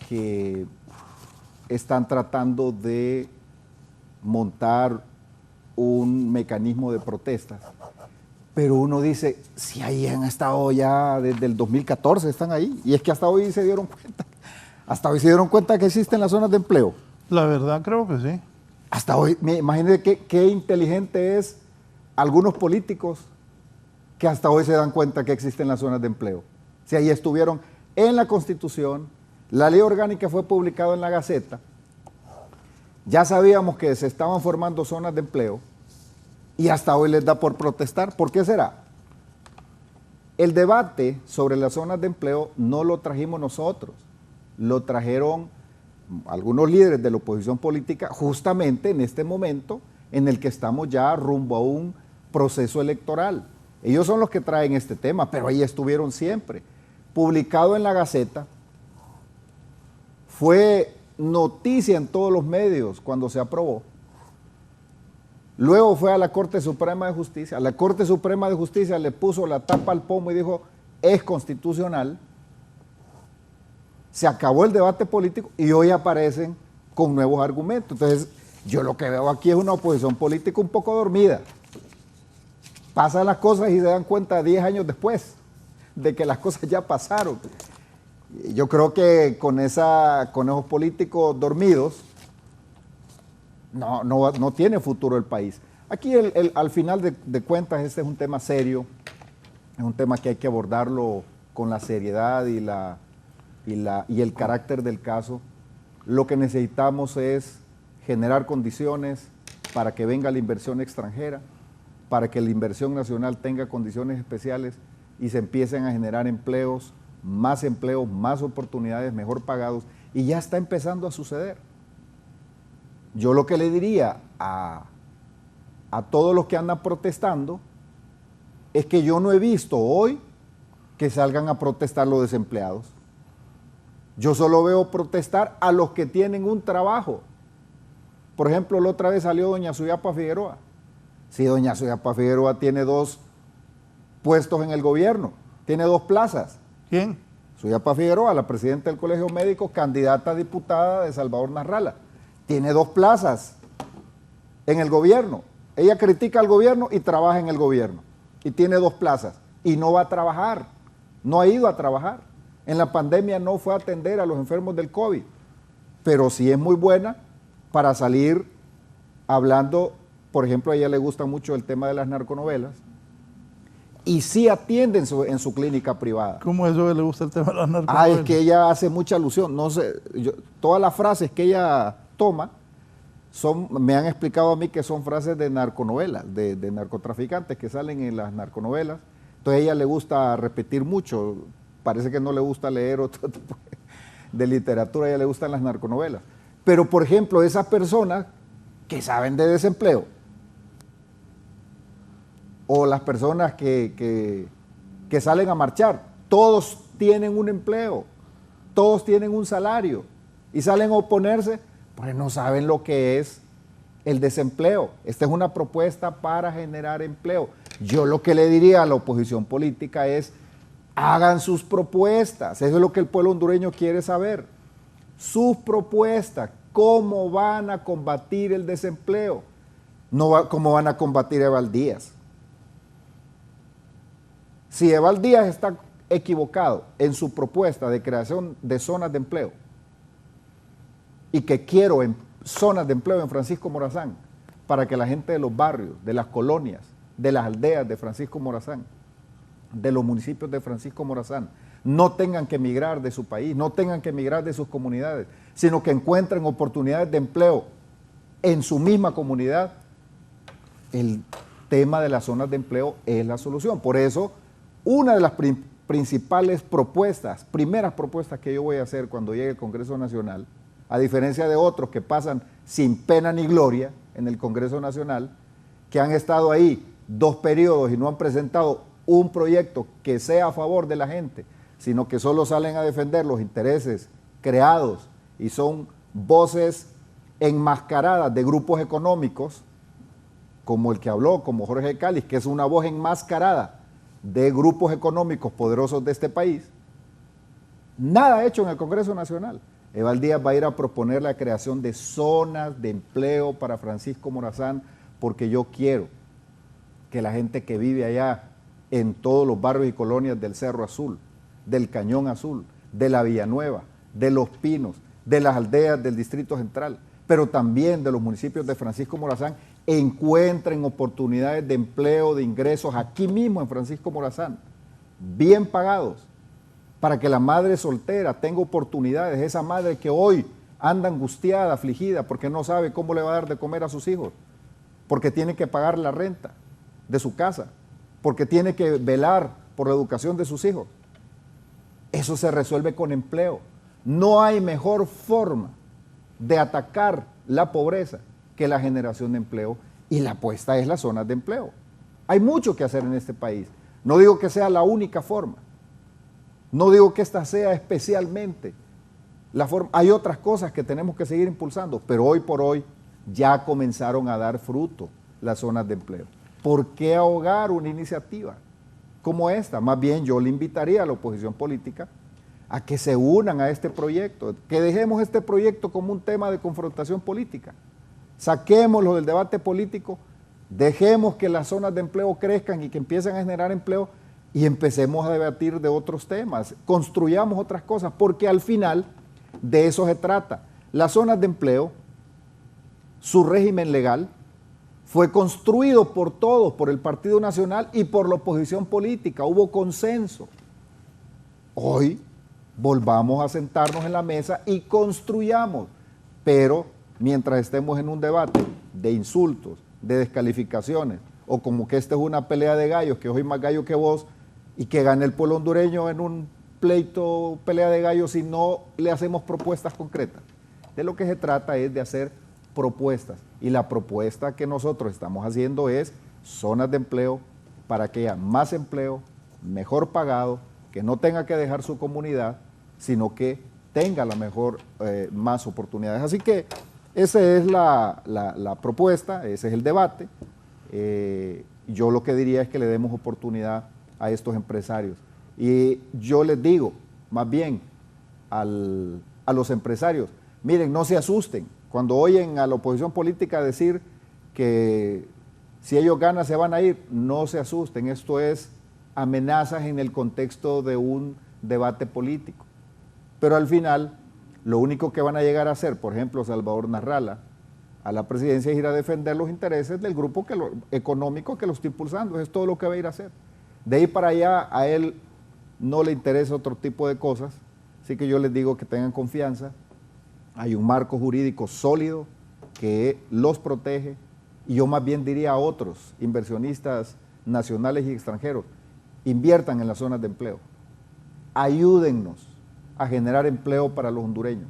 que están tratando de montar un mecanismo de protesta. Pero uno dice, si ahí han estado ya desde el 2014, están ahí, y es que hasta hoy se dieron cuenta que existen las zonas de empleo. La verdad creo que sí. Hasta hoy, imagínense qué inteligente es algunos políticos que hasta hoy se dan cuenta que existen las zonas de empleo. Si ahí estuvieron en la Constitución, la ley orgánica fue publicada en la Gaceta, ya sabíamos que se estaban formando zonas de empleo, y hasta hoy les da por protestar. ¿Por qué será? El debate sobre las zonas de empleo no lo trajimos nosotros, lo trajeron algunos líderes de la oposición política justamente en este momento en el que estamos ya rumbo a un proceso electoral. Ellos son los que traen este tema, pero ahí estuvieron siempre. Publicado en la Gaceta, fue noticia en todos los medios cuando se aprobó. Luego fue a la Corte Suprema de Justicia. La Corte Suprema de Justicia le puso la tapa al pomo y dijo, es constitucional. Se acabó el debate político y hoy aparecen con nuevos argumentos. Entonces, yo lo que veo aquí es una oposición política un poco dormida. Pasan las cosas y se dan cuenta 10 años después de que las cosas ya pasaron. Yo creo que con esos políticos dormidos, no tiene futuro el país. Aquí al final de cuentas este es un tema serio, es un tema que hay que abordarlo con la seriedad y el carácter del caso. Lo que necesitamos es generar condiciones para que venga la inversión extranjera, para que la inversión nacional tenga condiciones especiales y se empiecen a generar empleos, más oportunidades, mejor pagados, y ya está empezando a suceder. Yo lo que le diría a todos los que andan protestando es que yo no he visto hoy que salgan a protestar los desempleados. Yo solo veo protestar a los que tienen un trabajo. Por ejemplo, la otra vez salió doña Suyapa Figueroa. Sí, doña Suyapa Figueroa tiene 2 puestos en el gobierno, tiene 2 plazas. ¿Quién? Suyapa Figueroa, la presidenta del Colegio Médico, candidata a diputada de Salvador Narrala. Tiene 2 plazas en el gobierno. Ella critica al gobierno y trabaja en el gobierno. Y tiene 2 plazas. Y no va a trabajar. No ha ido a trabajar. En la pandemia no fue a atender a los enfermos del COVID. Pero sí es muy buena para salir hablando. Por ejemplo, a ella le gusta mucho el tema de las narconovelas. Y sí atiende en su clínica privada. ¿Cómo es eso que le gusta el tema de las narconovelas? Es que ella hace mucha alusión. No sé, todas las frases que ella toma me han explicado a mí que son frases de narconovelas, de narcotraficantes que salen en las narconovelas. Entonces a ella le gusta repetir mucho. Parece que no le gusta leer otro tipo de literatura, a ella le gustan las narconovelas. Pero, por ejemplo, esas personas que saben de desempleo, o las personas que salen a marchar, todos tienen un empleo, todos tienen un salario, y salen a oponerse, pues no saben lo que es el desempleo. Esta es una propuesta para generar empleo. Yo lo que le diría a la oposición política es, hagan sus propuestas, eso es lo que el pueblo hondureño quiere saber. Sus propuestas, cómo van a combatir el desempleo, no cómo van a combatir a Eval Díaz. Si Eval Díaz está equivocado en su propuesta de creación de zonas de empleo y que quiero zonas de empleo en Francisco Morazán para que la gente de los barrios, de las colonias, de las aldeas de Francisco Morazán, de los municipios de Francisco Morazán, no tengan que emigrar de su país, no tengan que emigrar de sus comunidades, sino que encuentren oportunidades de empleo en su misma comunidad, el tema de las zonas de empleo es la solución. Por eso, una de las principales propuestas, primeras propuestas que yo voy a hacer cuando llegue el Congreso Nacional, a diferencia de otros que pasan sin pena ni gloria en el Congreso Nacional, que han estado ahí 2 periodos y no han presentado un proyecto que sea a favor de la gente, sino que solo salen a defender los intereses creados y son voces enmascaradas de grupos económicos, como el que habló, como Jorge Cáliz, que es una voz enmascarada de grupos económicos poderosos de este país. Nada hecho en el Congreso Nacional. Eval Díaz va a ir a proponer la creación de zonas de empleo para Francisco Morazán, porque yo quiero que la gente que vive allá en todos los barrios y colonias del Cerro Azul, del Cañón Azul, de la Villanueva, de Los Pinos, de las aldeas del Distrito Central, pero también de los municipios de Francisco Morazán, encuentren oportunidades de empleo, de ingresos aquí mismo en Francisco Morazán, bien pagados, para que la madre soltera tenga oportunidades, esa madre que hoy anda angustiada, afligida, porque no sabe cómo le va a dar de comer a sus hijos, porque tiene que pagar la renta de su casa, porque tiene que velar por la educación de sus hijos. Eso se resuelve con empleo. No hay mejor forma de atacar la pobreza que la generación de empleo, y la apuesta es las zonas de empleo. Hay mucho que hacer en este país. No digo que sea la única forma, no digo que esta sea especialmente la forma. Hay otras cosas que tenemos que seguir impulsando, pero hoy por hoy ya comenzaron a dar fruto las zonas de empleo. ¿Por qué ahogar una iniciativa como esta? Más bien yo le invitaría a la oposición política a que se unan a este proyecto, que dejemos este proyecto como un tema de confrontación política. Saquémoslo del debate político, dejemos que las zonas de empleo crezcan y que empiecen a generar empleo y empecemos a debatir de otros temas, construyamos otras cosas, porque al final de eso se trata. Las zonas de empleo, su régimen legal, fue construido por todos, por el Partido Nacional y por la oposición política, hubo consenso. Hoy volvamos a sentarnos en la mesa y construyamos, pero mientras estemos en un debate de insultos, de descalificaciones, o como que esta es una pelea de gallos, que yo soy más gallo que vos, y que gane el pueblo hondureño en un pleito, pelea de gallos, si no le hacemos propuestas concretas. De lo que se trata es de hacer propuestas, y la propuesta que nosotros estamos haciendo es zonas de empleo para que haya más empleo, mejor pagado, que no tenga que dejar su comunidad, sino que tenga la mejor, más oportunidades. Así que esa es la propuesta, ese es el debate. Yo lo que diría es que le demos oportunidad a estos empresarios. Y yo les digo, más bien, a los empresarios, miren, no se asusten cuando oyen a la oposición política decir que si ellos ganan se van a ir. No se asusten, esto es amenazas en el contexto de un debate político. Pero al final, lo único que van a llegar a hacer, por ejemplo, Salvador Narrala, a la presidencia, es ir a defender los intereses del grupo económico que lo está impulsando. Eso es todo lo que va a ir a hacer. De ahí para allá, a él no le interesa otro tipo de cosas. Así que yo les digo que tengan confianza. Hay un marco jurídico sólido que los protege. Y yo más bien diría a otros inversionistas nacionales y extranjeros, inviertan en las zonas de empleo. Ayúdennos a generar empleo para los hondureños.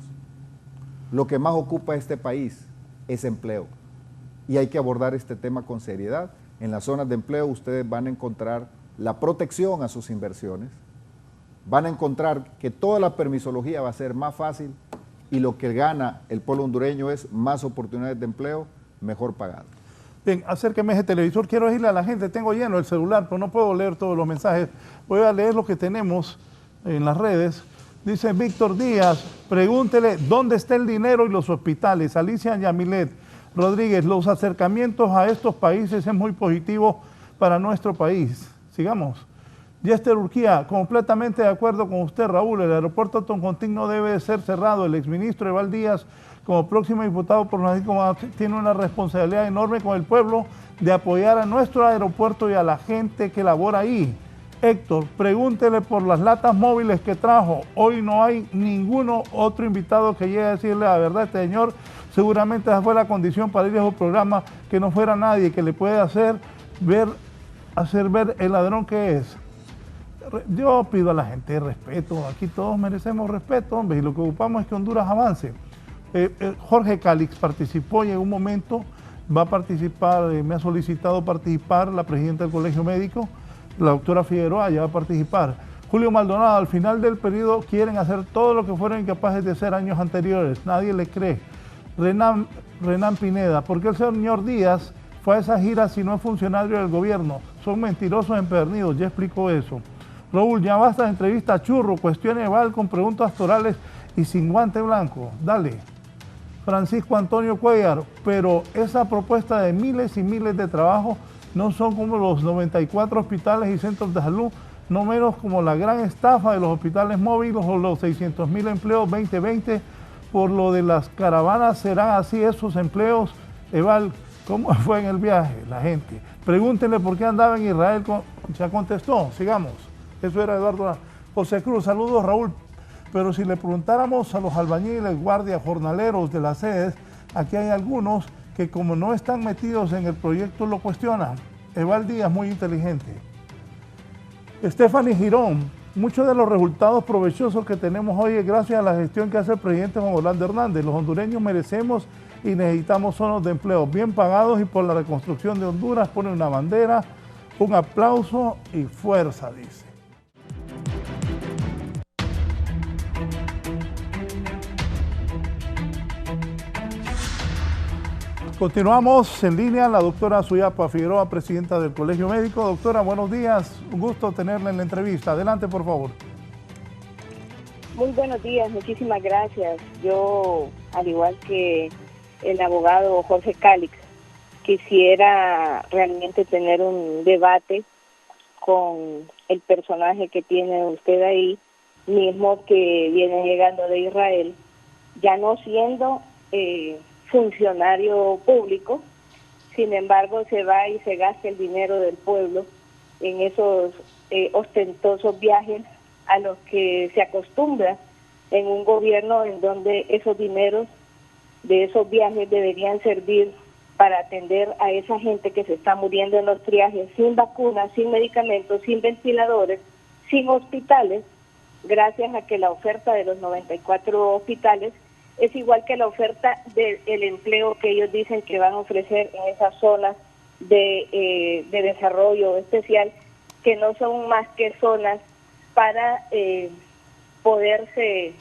Lo que más ocupa a este país es empleo. Y hay que abordar este tema con seriedad. En las zonas de empleo ustedes van a encontrar la protección a sus inversiones, van a encontrar que toda la permisología va a ser más fácil y lo que gana el pueblo hondureño es más oportunidades de empleo, mejor pagado. Bien, acérqueme ese televisor, quiero decirle a la gente, tengo lleno el celular, pero no puedo leer todos los mensajes. Voy a leer lo que tenemos en las redes. Dice Víctor Díaz, pregúntele dónde está el dinero y los hospitales. Alicia Yamilet Rodríguez, los acercamientos a estos países es muy positivo para nuestro país. Sigamos. Yester Urquía, completamente de acuerdo con usted, Raúl, el aeropuerto Toncontín no debe de ser cerrado. El exministro Eval Díaz, como próximo diputado por México, tiene una responsabilidad enorme con el pueblo de apoyar a nuestro aeropuerto y a la gente que labora ahí. Héctor, pregúntele por las latas móviles que trajo. Hoy no hay ninguno otro invitado que llegue a decirle la verdad a este señor. Seguramente esa fue la condición para ir a su programa, que no fuera nadie que le pueda hacer ver el ladrón que es. Yo pido a la gente respeto, aquí todos merecemos respeto, hombre, y lo que ocupamos es que Honduras avance. Jorge Calix participó y en un momento va a participar, me ha solicitado participar la presidenta del Colegio Médico, la doctora Figueroa, ya va a participar. Julio Maldonado, al final del periodo quieren hacer todo lo que fueron incapaces de hacer años anteriores, nadie le cree. Renan Pineda, ¿por qué el señor Díaz fue a esa gira si no es funcionario del gobierno? Son mentirosos empedernidos, ya explicó eso. Raúl, ya basta de entrevista churro, cuestione Eval con preguntas torales y sin guante blanco. Dale. Francisco Antonio Cuellar, pero esa propuesta de miles y miles de trabajos no son como los 94 hospitales y centros de salud, no menos como la gran estafa de los hospitales móviles o los 600.000 empleos 2020. Por lo de las caravanas, ¿serán así esos empleos? Eval, ¿cómo fue en el viaje la gente? Pregúntenle por qué andaba en Israel. Ya contestó, sigamos. Eso era Eduardo José Cruz. Saludos, Raúl. Pero si le preguntáramos a los albañiles, guardias, jornaleros de las sedes, aquí hay algunos que como no están metidos en el proyecto lo cuestionan. Eval Díaz, muy inteligente. Stephanie Girón, muchos de los resultados provechosos que tenemos hoy es gracias a la gestión que hace el presidente Juan Orlando Hernández. Los hondureños merecemos y necesitamos zonas de empleo bien pagados y por la reconstrucción de Honduras pone una bandera, un aplauso y fuerza, dice. Continuamos en línea, la doctora Suyapa Figueroa, presidenta del Colegio Médico. Doctora, buenos días, un gusto tenerla en la entrevista. Adelante, por favor. Muy buenos días, muchísimas gracias. Yo, al igual que el abogado Jorge Calix, quisiera realmente tener un debate con el personaje que tiene usted ahí, mismo que viene llegando de Israel, ya no siendo funcionario público, sin embargo se va y se gasta el dinero del pueblo en esos ostentosos viajes a los que se acostumbra en un gobierno en donde esos dineros de esos viajes deberían servir para atender a esa gente que se está muriendo en los triajes, sin vacunas, sin medicamentos, sin ventiladores, sin hospitales, gracias a que la oferta de los 94 hospitales es igual que la oferta del empleo que ellos dicen que van a ofrecer en esas zonas de desarrollo especial, que no son más que zonas para poderse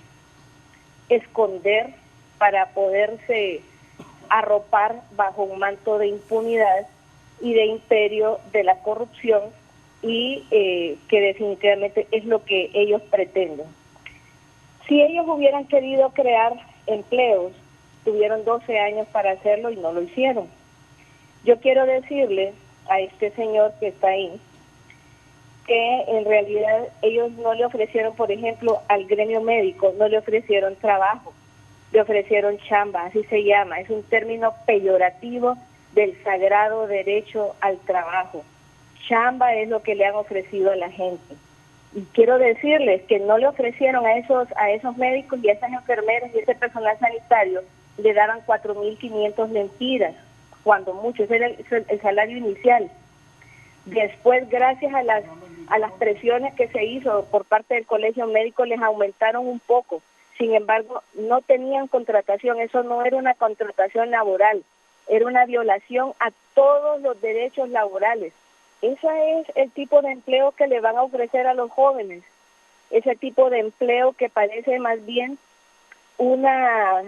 esconder, para poderse arropar bajo un manto de impunidad y de imperio de la corrupción, y que definitivamente es lo que ellos pretenden. Si ellos hubieran querido crear empleos, tuvieron 12 años para hacerlo y no lo hicieron. Yo quiero decirle a este señor que está ahí que en realidad ellos no le ofrecieron, por ejemplo, al gremio médico, no le ofrecieron trabajo, le ofrecieron chamba, así se llama, es un término peyorativo del sagrado derecho al trabajo. Chamba es lo que le han ofrecido a la gente. Y quiero decirles que no le ofrecieron a esos médicos y a esas enfermeras y a ese personal sanitario, le daban 4.500 lempiras, cuando mucho, ese era el salario inicial. Después, gracias a las presiones que se hizo por parte del Colegio Médico, les aumentaron un poco. Sin embargo, no tenían contratación, eso no era una contratación laboral, era una violación a todos los derechos laborales. Ese es el tipo de empleo que le van a ofrecer a los jóvenes, ese tipo de empleo que parece más bien una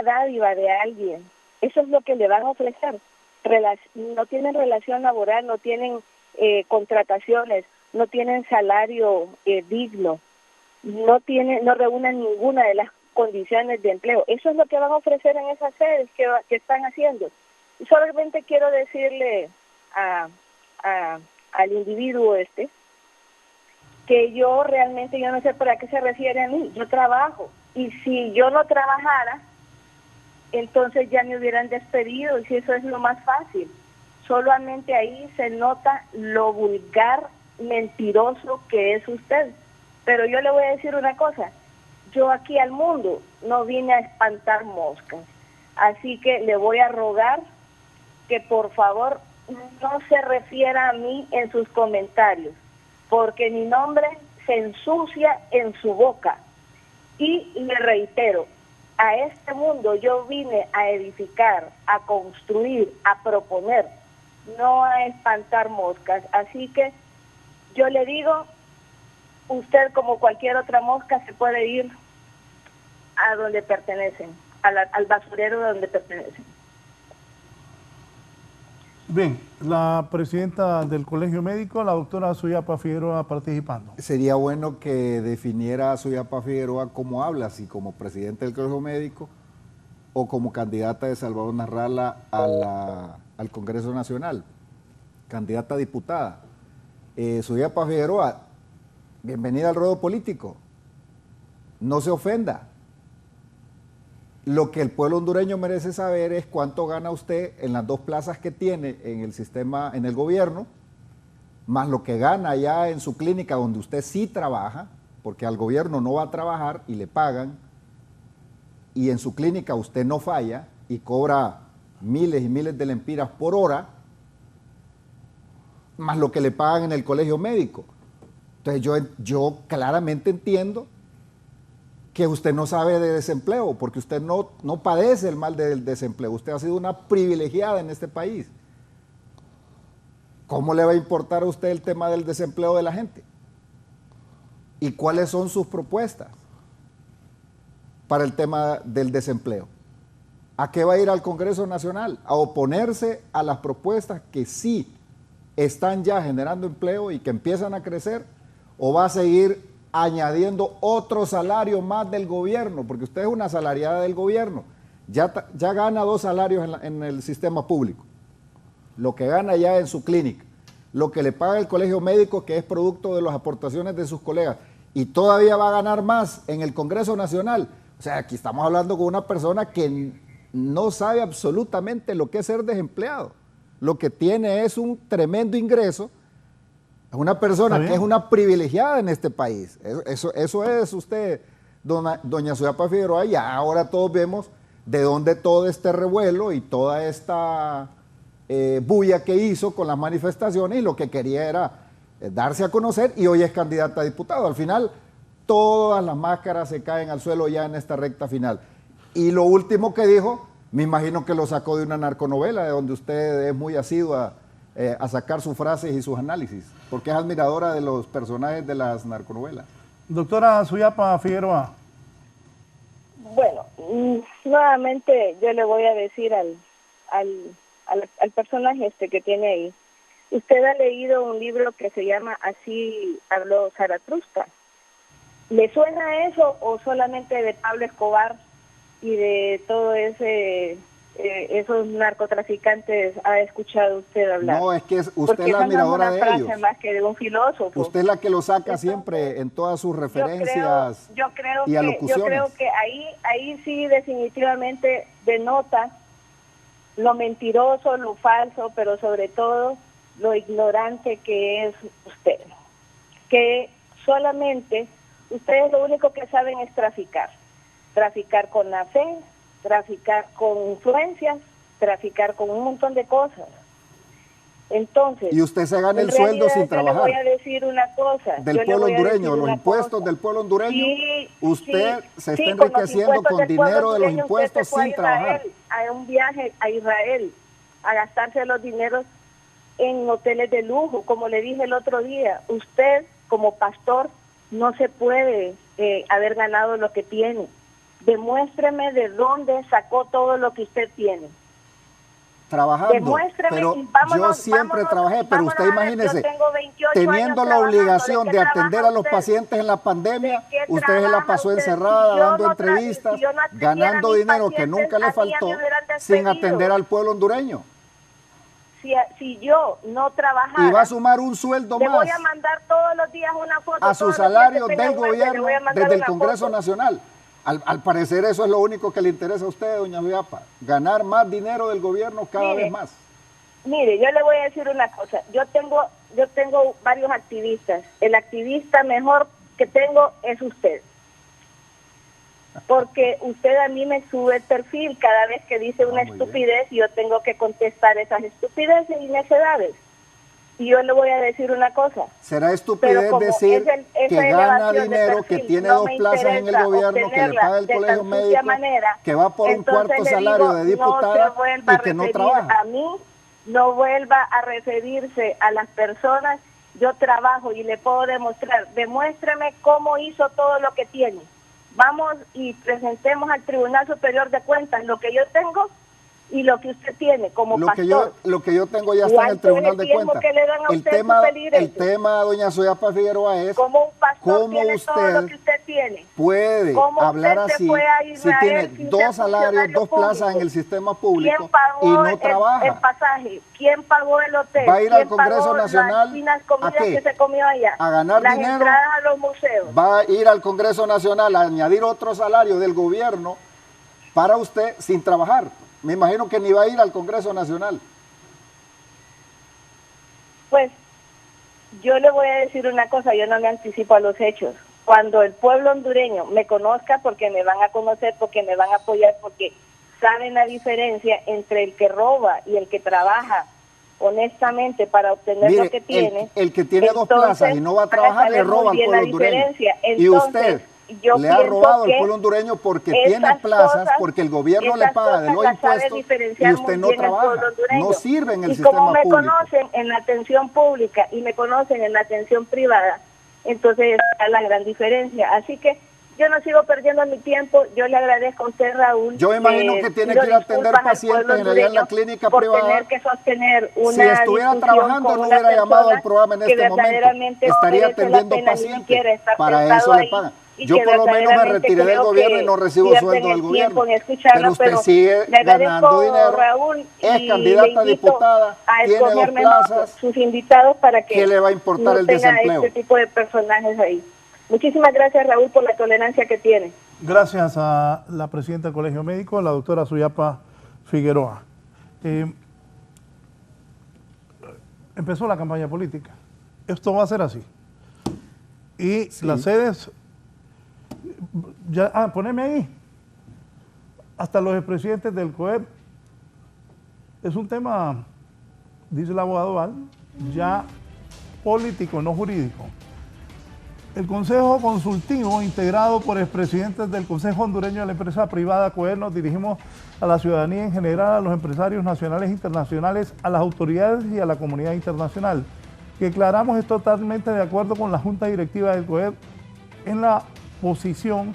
dádiva de alguien. Eso es lo que le van a ofrecer. No tienen relación laboral, no tienen contrataciones, no tienen salario digno, no reúnen ninguna de las condiciones de empleo. Eso es lo que van a ofrecer en esas sedes que están haciendo. Y solamente quiero decirle al individuo que yo realmente no sé para qué se refiere a mí. Yo trabajo, y si yo no trabajara, entonces ya me hubieran despedido, y si eso es lo más fácil. Solamente ahí se nota lo vulgar, mentiroso que es usted. Pero yo le voy a decir una cosa, yo aquí al mundo no vine a espantar moscas, así que le voy a rogar que por favor no se refiera a mí en sus comentarios, porque mi nombre se ensucia en su boca. Y le reitero, a este mundo yo vine a edificar, a construir, a proponer, no a espantar moscas. Así que yo le digo, usted como cualquier otra mosca se puede ir a donde pertenecen, al basurero donde pertenecen. Bien, la presidenta del Colegio Médico, la doctora Suyapa Figueroa, participando. Sería bueno que definiera a Suyapa Figueroa cómo habla, si como presidente del Colegio Médico o como candidata de Salvador Narrala al Congreso Nacional, candidata a diputada. Suyapa Figueroa, bienvenida al ruedo político. No se ofenda. Lo que el pueblo hondureño merece saber es cuánto gana usted en las 2 plazas que tiene en el sistema, en el gobierno, más lo que gana allá en su clínica donde usted sí trabaja, porque al gobierno no va a trabajar y le pagan, y en su clínica usted no falla y cobra miles y miles de lempiras por hora, más lo que le pagan en el colegio médico. Entonces yo claramente entiendo que usted no sabe de desempleo, porque usted no padece el mal del desempleo. Usted ha sido una privilegiada en este país. ¿Cómo le va a importar a usted el tema del desempleo de la gente? ¿Y cuáles son sus propuestas para el tema del desempleo? ¿A qué va a ir al Congreso Nacional? ¿A oponerse a las propuestas que sí están ya generando empleo y que empiezan a crecer? ¿O va a seguir añadiendo otro salario más del gobierno? Porque usted es una asalariada del gobierno, ya gana 2 salarios en el sistema público, lo que gana ya en su clínica, lo que le paga el colegio médico, que es producto de las aportaciones de sus colegas, y todavía va a ganar más en el Congreso Nacional. O sea, aquí estamos hablando con una persona que no sabe absolutamente lo que es ser desempleado. Lo que tiene es un tremendo ingreso. Es una persona que es una privilegiada en este país. Eso es usted, doña Suyapa Figueroa. Y ahora todos vemos de dónde todo este revuelo y toda esta bulla que hizo con las manifestaciones, y lo que quería era darse a conocer, y hoy es candidata a diputado. Al final, todas las máscaras se caen al suelo ya en esta recta final. Y lo último que dijo, me imagino que lo sacó de una narconovela, de donde usted es muy asidua a sacar sus frases y sus análisis, porque es admiradora de los personajes de las narconovelas. Doctora Suyapa Figueroa. Bueno, nuevamente yo le voy a decir al personaje que tiene ahí. Usted ha leído un libro que se llama Así habló Zaratustra. ¿Le suena eso o solamente de Pablo Escobar y de todo esos narcotraficantes ha escuchado usted hablar? No, es que usted es la admiradora de ellos. Más que de un filósofo. Usted es la que lo saca siempre en todas sus referencias y alocuciones. Yo creo que ahí sí definitivamente denota lo mentiroso, lo falso, pero sobre todo lo ignorante que es usted. Que solamente ustedes lo único que saben es traficar. Traficar con la fe, traficar con influencias, traficar con un montón de cosas. Entonces, y usted se gana el sueldo sin trabajar. Yo le voy a decir una cosa. Del pueblo hondureño, los impuestos del pueblo hondureño, usted se está enriqueciendo con dinero de los impuestos sin trabajar. A un viaje a Israel, a gastarse los dineros en hoteles de lujo, como le dije el otro día. Usted, como pastor, no se puede haber ganado lo que tiene. Demuéstreme de dónde sacó todo lo que usted tiene. Trabajando, pero yo siempre trabajé, pero usted imagínese, teniendo la obligación de atender a los pacientes en la pandemia, usted se la pasó encerrada, dando entrevistas, ganando dinero que nunca le faltó, sin atender al pueblo hondureño. Si yo no trabajara, y va a sumar un sueldo le más voy a mandar todos los días una foto a su salario del gobierno desde el Congreso Nacional. Al parecer eso es lo único que le interesa a usted, doña Suyapa, ganar más dinero del gobierno cada vez más. Mire, yo le voy a decir una cosa, yo tengo varios activistas, el activista mejor que tengo es usted, porque usted a mí me sube el perfil cada vez que dice una estupidez y yo tengo que contestar esas estupideces y necedades. Y yo le voy a decir una cosa. Será estupidez decir que gana dinero, que tiene dos plazas en el gobierno, que le paga el colegio médico, que va por un cuarto salario de diputada y que no trabaja. A mí no vuelva a referirse a las personas. Yo trabajo y le puedo demostrar. Demuéstreme cómo hizo todo lo que tiene. Vamos y presentemos al Tribunal Superior de Cuentas lo que yo tengo y lo que usted tiene como pastor. Lo que yo tengo ya está en el Tribunal de Cuentas. El tema, doña Suyapa Figueroa, es cómo usted puede hablar así si tiene dos salarios, dos plazas en el sistema público y no trabaja. El pasaje? ¿Quién pagó el hotel? ¿Va a ir al Congreso Nacional ¿a qué? Que se comió allá? ¿A ganar las dinero? Entradas a los museos. ¿Va a ir al Congreso Nacional a añadir otro salario del gobierno para usted sin trabajar? Me imagino que ni va a ir al Congreso Nacional. Pues yo le voy a decir una cosa, yo no me anticipo a los hechos. Cuando el pueblo hondureño me conozca, porque me van a conocer, porque me van a apoyar, porque saben la diferencia entre el que roba y el que trabaja honestamente para obtener lo que tiene. El que tiene dos plazas y no va a trabajar le roba al pueblo hondureño. Y usted le ha robado al pueblo hondureño porque tiene plazas, porque el gobierno le paga de los impuestos y usted no trabaja, no sirve en el sistema público. Y como me conocen en la atención pública y me conocen en la atención privada, entonces está la gran diferencia. Así que yo no sigo perdiendo mi tiempo, yo le agradezco a usted, Raúl. Yo me imagino que tiene que ir a atender pacientes allá en la clínica privada. Tener que sostener una si estuviera trabajando no hubiera llamado al programa en este momento, estaría atendiendo pacientes, para eso le pagan. Yo por lo menos me retiré del gobierno y no recibo sueldo del gobierno, pero usted sigue ganando dinero, Raúl, es candidata a diputada, tiene dos plazas, sus invitados para que ¿qué le va a importar el desempleo? Este tipo de personajes ahí. Muchísimas gracias, Raúl, por la tolerancia que tiene. Gracias a la presidenta del Colegio Médico, la doctora Suyapa Figueroa. Empezó la campaña política. Esto va a ser así. Y las sedes... poneme ahí. hasta los expresidentes del COEP. Es un tema, dice el abogado Val, ya político, no jurídico. El Consejo Consultivo, integrado por expresidentes del Consejo Hondureño de la Empresa Privada COEP, nos dirigimos a la ciudadanía en general, a los empresarios nacionales e internacionales, a las autoridades y a la comunidad internacional, que declaramos es totalmente de acuerdo con la Junta Directiva del COEP en la posición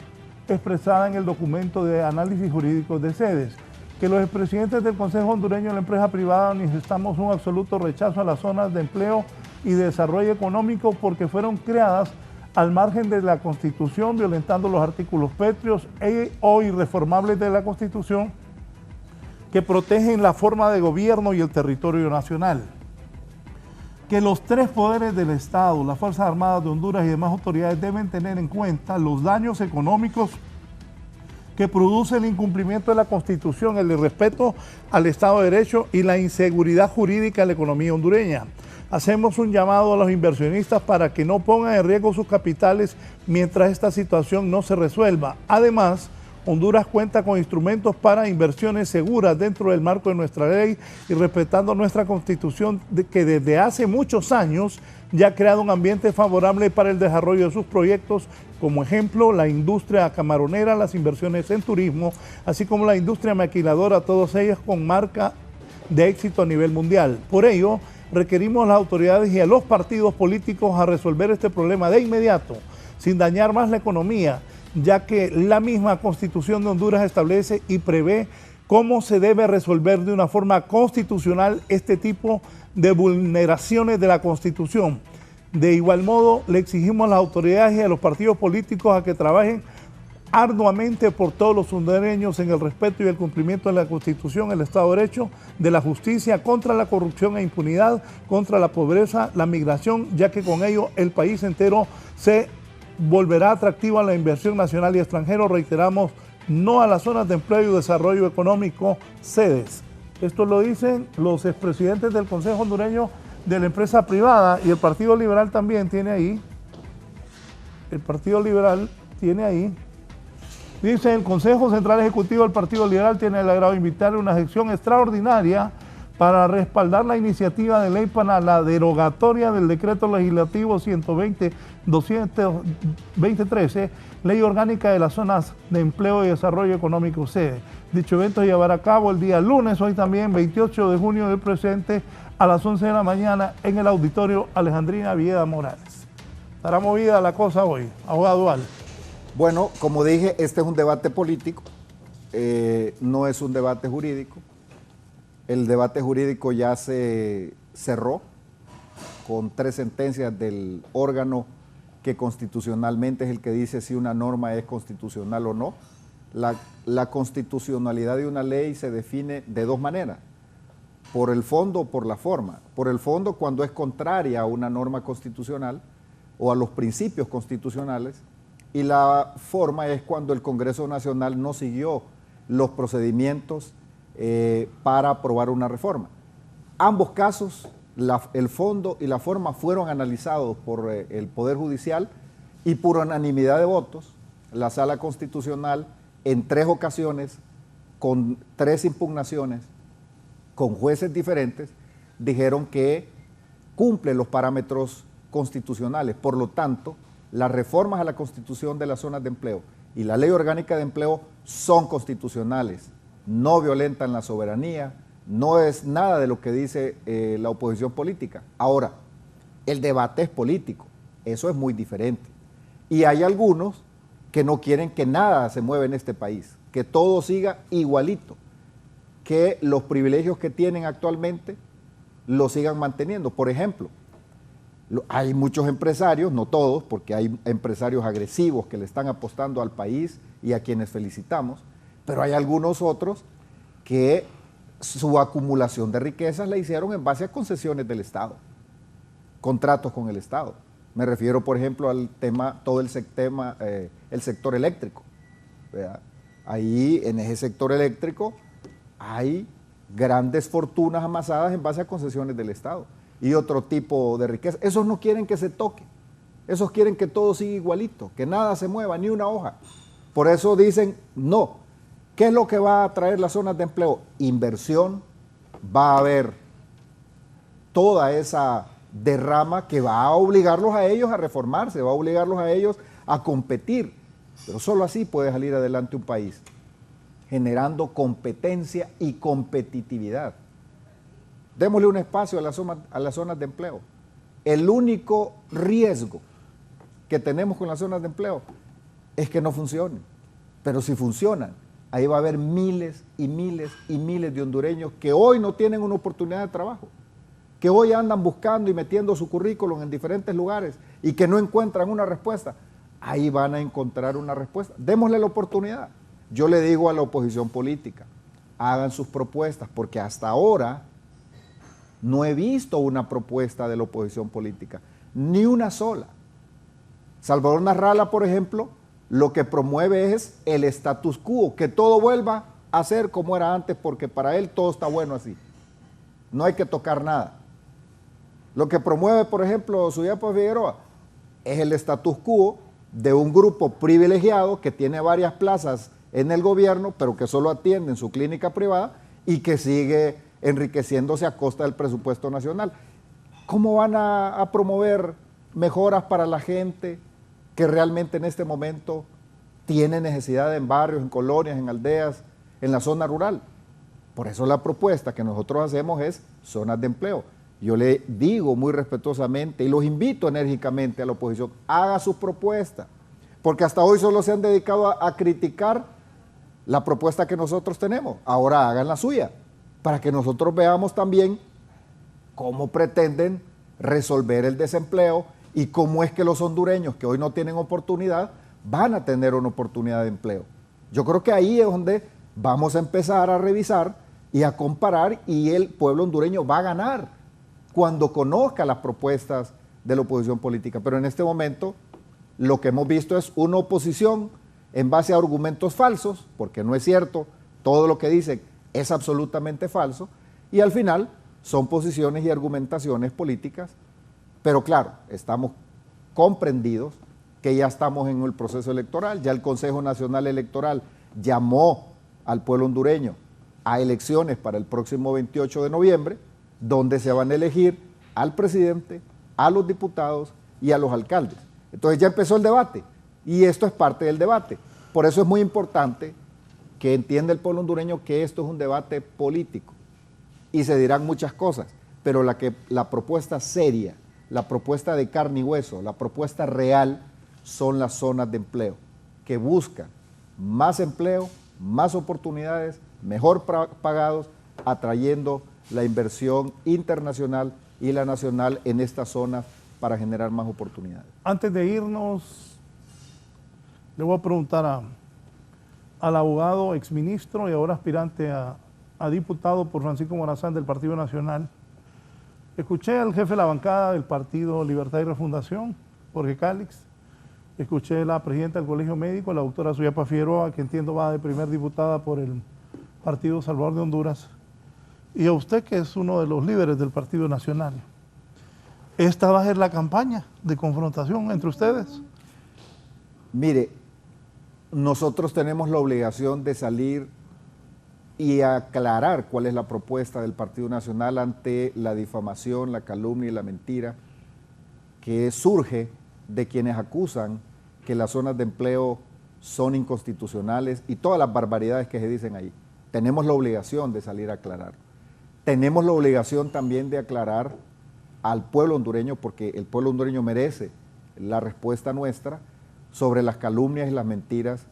expresada en el documento de análisis jurídico de sedes, que los expresidentes del Consejo Hondureño de la Empresa Privada manifestamos un absoluto rechazo a las zonas de empleo y de desarrollo económico porque fueron creadas al margen de la Constitución, violentando los artículos pétreos o irreformables de la Constitución que protegen la forma de gobierno y el territorio nacional. Que los tres poderes del Estado, las Fuerzas Armadas de Honduras y demás autoridades deben tener en cuenta los daños económicos que produce el incumplimiento de la Constitución, el irrespeto al Estado de Derecho y la inseguridad jurídica de la economía hondureña. Hacemos un llamado a los inversionistas para que no pongan en riesgo sus capitales mientras esta situación no se resuelva. Además, Honduras cuenta con instrumentos para inversiones seguras dentro del marco de nuestra ley y respetando nuestra Constitución que desde hace muchos años ya ha creado un ambiente favorable para el desarrollo de sus proyectos, como ejemplo la industria camaronera, las inversiones en turismo, así como la industria maquiladora, todas ellas con marca de éxito a nivel mundial. Por ello, requerimos a las autoridades y a los partidos políticos a resolver este problema de inmediato, sin dañar más la economía, ya que la misma Constitución de Honduras establece y prevé cómo se debe resolver de una forma constitucional este tipo de vulneraciones de la Constitución. De igual modo, le exigimos a las autoridades y a los partidos políticos a que trabajen arduamente por todos los hondureños en el respeto y el cumplimiento de la Constitución, el Estado de Derecho, de la justicia, contra la corrupción e impunidad, contra la pobreza, la migración, ya que con ello el país entero se volverá atractivo a la inversión nacional y extranjera. Reiteramos, no a las zonas de empleo y desarrollo económico, sedes. Esto lo dicen los expresidentes del Consejo Hondureño de la Empresa Privada, y el Partido Liberal también tiene ahí. El Partido Liberal tiene ahí. Dice, el Consejo Central Ejecutivo del Partido Liberal tiene el agrado de invitar a una sección extraordinaria para respaldar la iniciativa de ley para la derogatoria del Decreto Legislativo 120-2013, Ley Orgánica de las Zonas de Empleo y Desarrollo Económico sede. Dicho evento se llevará a cabo el día lunes, hoy también, 28 de junio del presente, a las 11 de la mañana, en el auditorio Alejandrina Villeda Morales. Estará movida la cosa hoy, abogado Val. Bueno, como dije, este es un debate político, no es un debate jurídico. El debate jurídico ya se cerró con 3 sentencias del órgano que constitucionalmente es el que dice si una norma es constitucional o no. La constitucionalidad de una ley se define de 2 maneras, por el fondo o por la forma. Por el fondo, cuando es contraria a una norma constitucional o a los principios constitucionales, y la forma es cuando el Congreso Nacional no siguió los procedimientos para aprobar una reforma. Ambos casos, el fondo y la forma fueron analizados por el Poder Judicial y por unanimidad de votos, la Sala Constitucional en 3 ocasiones, con 3 impugnaciones, con jueces diferentes, dijeron que cumple los parámetros constitucionales. Por lo tanto, las reformas a la Constitución de las zonas de empleo y la Ley Orgánica de Empleo son constitucionales, no violentan la soberanía, no es nada de lo que dice la oposición política. Ahora, el debate es político, eso es muy diferente. Y hay algunos que no quieren que nada se mueva en este país, que todo siga igualito, que los privilegios que tienen actualmente los sigan manteniendo. Por ejemplo, hay muchos empresarios, no todos, porque hay empresarios agresivos que le están apostando al país y a quienes felicitamos, pero hay algunos otros que su acumulación de riquezas la hicieron en base a concesiones del Estado, contratos con el Estado. Me refiero, por ejemplo, al tema, todo el sector eléctrico, ¿verdad? Ahí, en ese sector eléctrico, hay grandes fortunas amasadas en base a concesiones del Estado y otro tipo de riqueza. Esos no quieren que se toque, esos quieren que todo siga igualito, que nada se mueva, ni una hoja. Por eso dicen no. ¿Qué es lo que va a traer las zonas de empleo? Inversión, va a haber toda esa derrama que va a obligarlos a ellos a reformarse, va a obligarlos a ellos a competir. Pero solo así puede salir adelante un país, generando competencia y competitividad. Démosle un espacio a las zonas de empleo. El único riesgo que tenemos con las zonas de empleo es que no funcionen. Pero si funcionan, ahí va a haber miles y miles y miles de hondureños que hoy no tienen una oportunidad de trabajo, que hoy andan buscando y metiendo su currículum en diferentes lugares y que no encuentran una respuesta. Ahí van a encontrar una respuesta. Démosle la oportunidad. Yo le digo a la oposición política, hagan sus propuestas, porque hasta ahora no he visto una propuesta de la oposición política, ni una sola. Salvador Narrala, por ejemplo, lo que promueve es el status quo, que todo vuelva a ser como era antes, porque para él todo está bueno así. No hay que tocar nada. Lo que promueve, por ejemplo, Suyapa Figueroa, es el status quo de un grupo privilegiado que tiene varias plazas en el gobierno, pero que solo atiende en su clínica privada y que sigue enriqueciéndose a costa del presupuesto nacional. ¿Cómo van a promover mejoras para la gente que realmente en este momento tiene necesidad en barrios, en colonias, en aldeas, en la zona rural? Por eso la propuesta que nosotros hacemos es zonas de empleo. Yo le digo muy respetuosamente y los invito enérgicamente a la oposición, haga sus propuestas, porque hasta hoy solo se han dedicado a criticar la propuesta que nosotros tenemos. Ahora hagan la suya, para que nosotros veamos también cómo pretenden resolver el desempleo y cómo es que los hondureños que hoy no tienen oportunidad van a tener una oportunidad de empleo. Yo creo que ahí es donde vamos a empezar a revisar y a comparar, y el pueblo hondureño va a ganar cuando conozca las propuestas de la oposición política. Pero en este momento lo que hemos visto es una oposición en base a argumentos falsos, porque no es cierto, todo lo que dicen es absolutamente falso, y al final son posiciones y argumentaciones políticas. Pero claro, estamos comprendidos que ya estamos en el proceso electoral, ya el Consejo Nacional Electoral llamó al pueblo hondureño a elecciones para el próximo 28 de noviembre, donde se van a elegir al presidente, a los diputados y a los alcaldes. Entonces ya empezó el debate y esto es parte del debate. Por eso es muy importante que entienda el pueblo hondureño que esto es un debate político y se dirán muchas cosas, pero la propuesta seria, la propuesta de carne y hueso, la propuesta real son las zonas de empleo que buscan más empleo, más oportunidades, mejor pagados, atrayendo la inversión internacional y la nacional en estas zonas para generar más oportunidades. Antes de irnos, le voy a preguntar al abogado exministro y ahora aspirante a diputado por Francisco Morazán del Partido Nacional. Escuché al jefe de la bancada del Partido Libertad y Refundación, Jorge Calix. Escuché a la presidenta del Colegio Médico, la doctora Suyapa Figueroa, que entiendo va de primer diputada por el Partido Salvador de Honduras. Y a usted, que es uno de los líderes del Partido Nacional. ¿Esta va a ser la campaña de confrontación entre ustedes? Mire, nosotros tenemos la obligación de salir y aclarar cuál es la propuesta del Partido Nacional ante la difamación, la calumnia y la mentira que surge de quienes acusan que las zonas de empleo son inconstitucionales y todas las barbaridades que se dicen ahí. Tenemos la obligación de salir a aclarar. Tenemos la obligación también de aclarar al pueblo hondureño, porque el pueblo hondureño merece la respuesta nuestra sobre las calumnias y las mentiras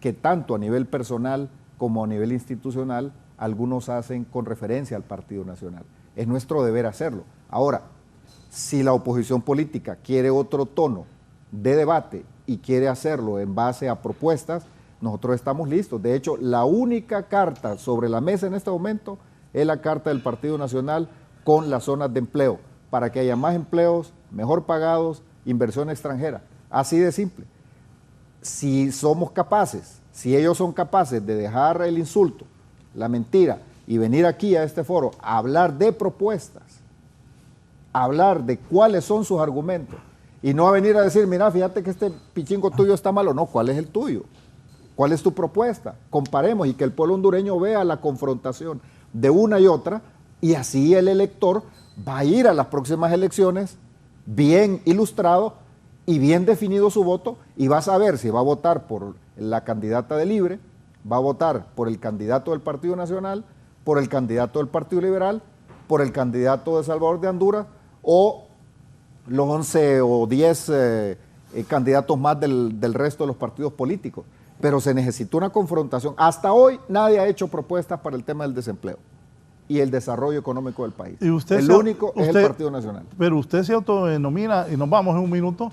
que tanto a nivel personal como a nivel institucional algunos hacen con referencia al Partido Nacional. Es nuestro deber hacerlo. Ahora, si la oposición política quiere otro tono de debate y quiere hacerlo en base a propuestas, nosotros estamos listos. De hecho, la única carta sobre la mesa en este momento es la carta del Partido Nacional con las zonas de empleo, para que haya más empleos, mejor pagados, inversión extranjera. Así de simple. Si somos capaces, si ellos son capaces de dejar el insulto, la mentira, y venir aquí a este foro a hablar de propuestas, a hablar de cuáles son sus argumentos, y no a venir a decir, mira, fíjate que este pichingo tuyo está malo. No, ¿cuál es el tuyo? ¿Cuál es tu propuesta? Comparemos y que el pueblo hondureño vea la confrontación de una y otra, y así el elector va a ir a las próximas elecciones bien ilustrado y bien definido su voto, y va a saber si va a votar por la candidata de Libre, va a votar por el candidato del Partido Nacional, por el candidato del Partido Liberal, por el candidato de Salvador de Honduras, o los 11 o 10 candidatos más del resto de los partidos políticos. Pero se necesita una confrontación. Hasta hoy nadie ha hecho propuestas para el tema del desempleo y el desarrollo económico del país. Y usted el único es el Partido Nacional. Pero usted se autodenomina, y nos vamos en un minuto,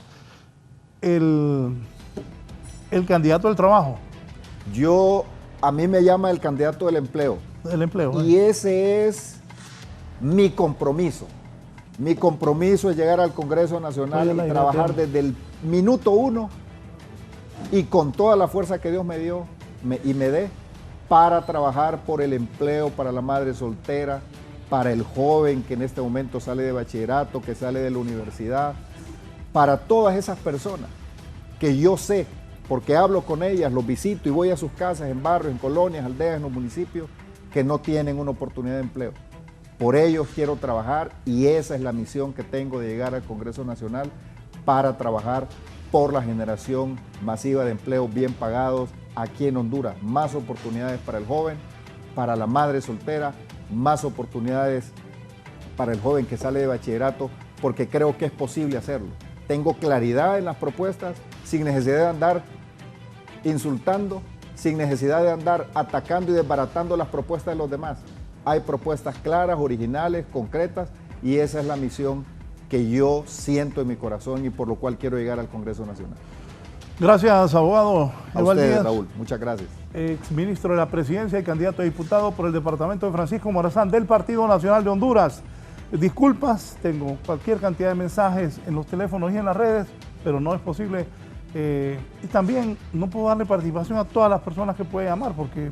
el candidato del trabajo. A mí me llama el candidato del empleo. El empleo. Y ese es mi compromiso. Mi compromiso es llegar al Congreso Nacional y trabajar desde el minuto 1 y con toda la fuerza que Dios me dio y me dé para trabajar por el empleo, para la madre soltera, para el joven que en este momento sale de bachillerato, que sale de la universidad, para todas esas personas que yo sé, porque hablo con ellas, los visito y voy a sus casas, en barrios, en colonias, aldeas, en los municipios, que no tienen una oportunidad de empleo. Por ellos quiero trabajar y esa es la misión que tengo de llegar al Congreso Nacional para trabajar por la generación masiva de empleos bien pagados aquí en Honduras. Más oportunidades para el joven, para la madre soltera, más oportunidades para el joven que sale de bachillerato, porque creo que es posible hacerlo. Tengo claridad en las propuestas, sin necesidad de andar insultando, sin necesidad de andar atacando y desbaratando las propuestas de los demás. Hay propuestas claras, originales, concretas, y esa es la misión que yo siento en mi corazón y por lo cual quiero llegar al Congreso Nacional. Gracias, abogado. A usted, Raúl. Muchas gracias. Exministro de la Presidencia y candidato a diputado por el departamento de Francisco Morazán del Partido Nacional de Honduras. Disculpas, tengo cualquier cantidad de mensajes en los teléfonos y en las redes, pero no es posible. Y también no puedo darle participación a todas las personas que pueden llamar porque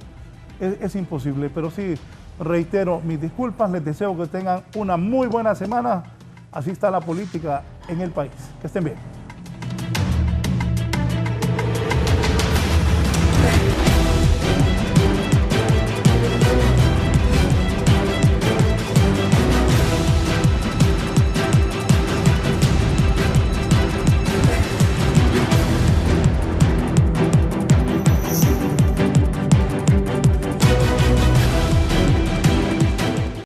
es imposible. Pero sí, reitero mis disculpas, les deseo que tengan una muy buena semana. Así está la política en el país. Que estén bien.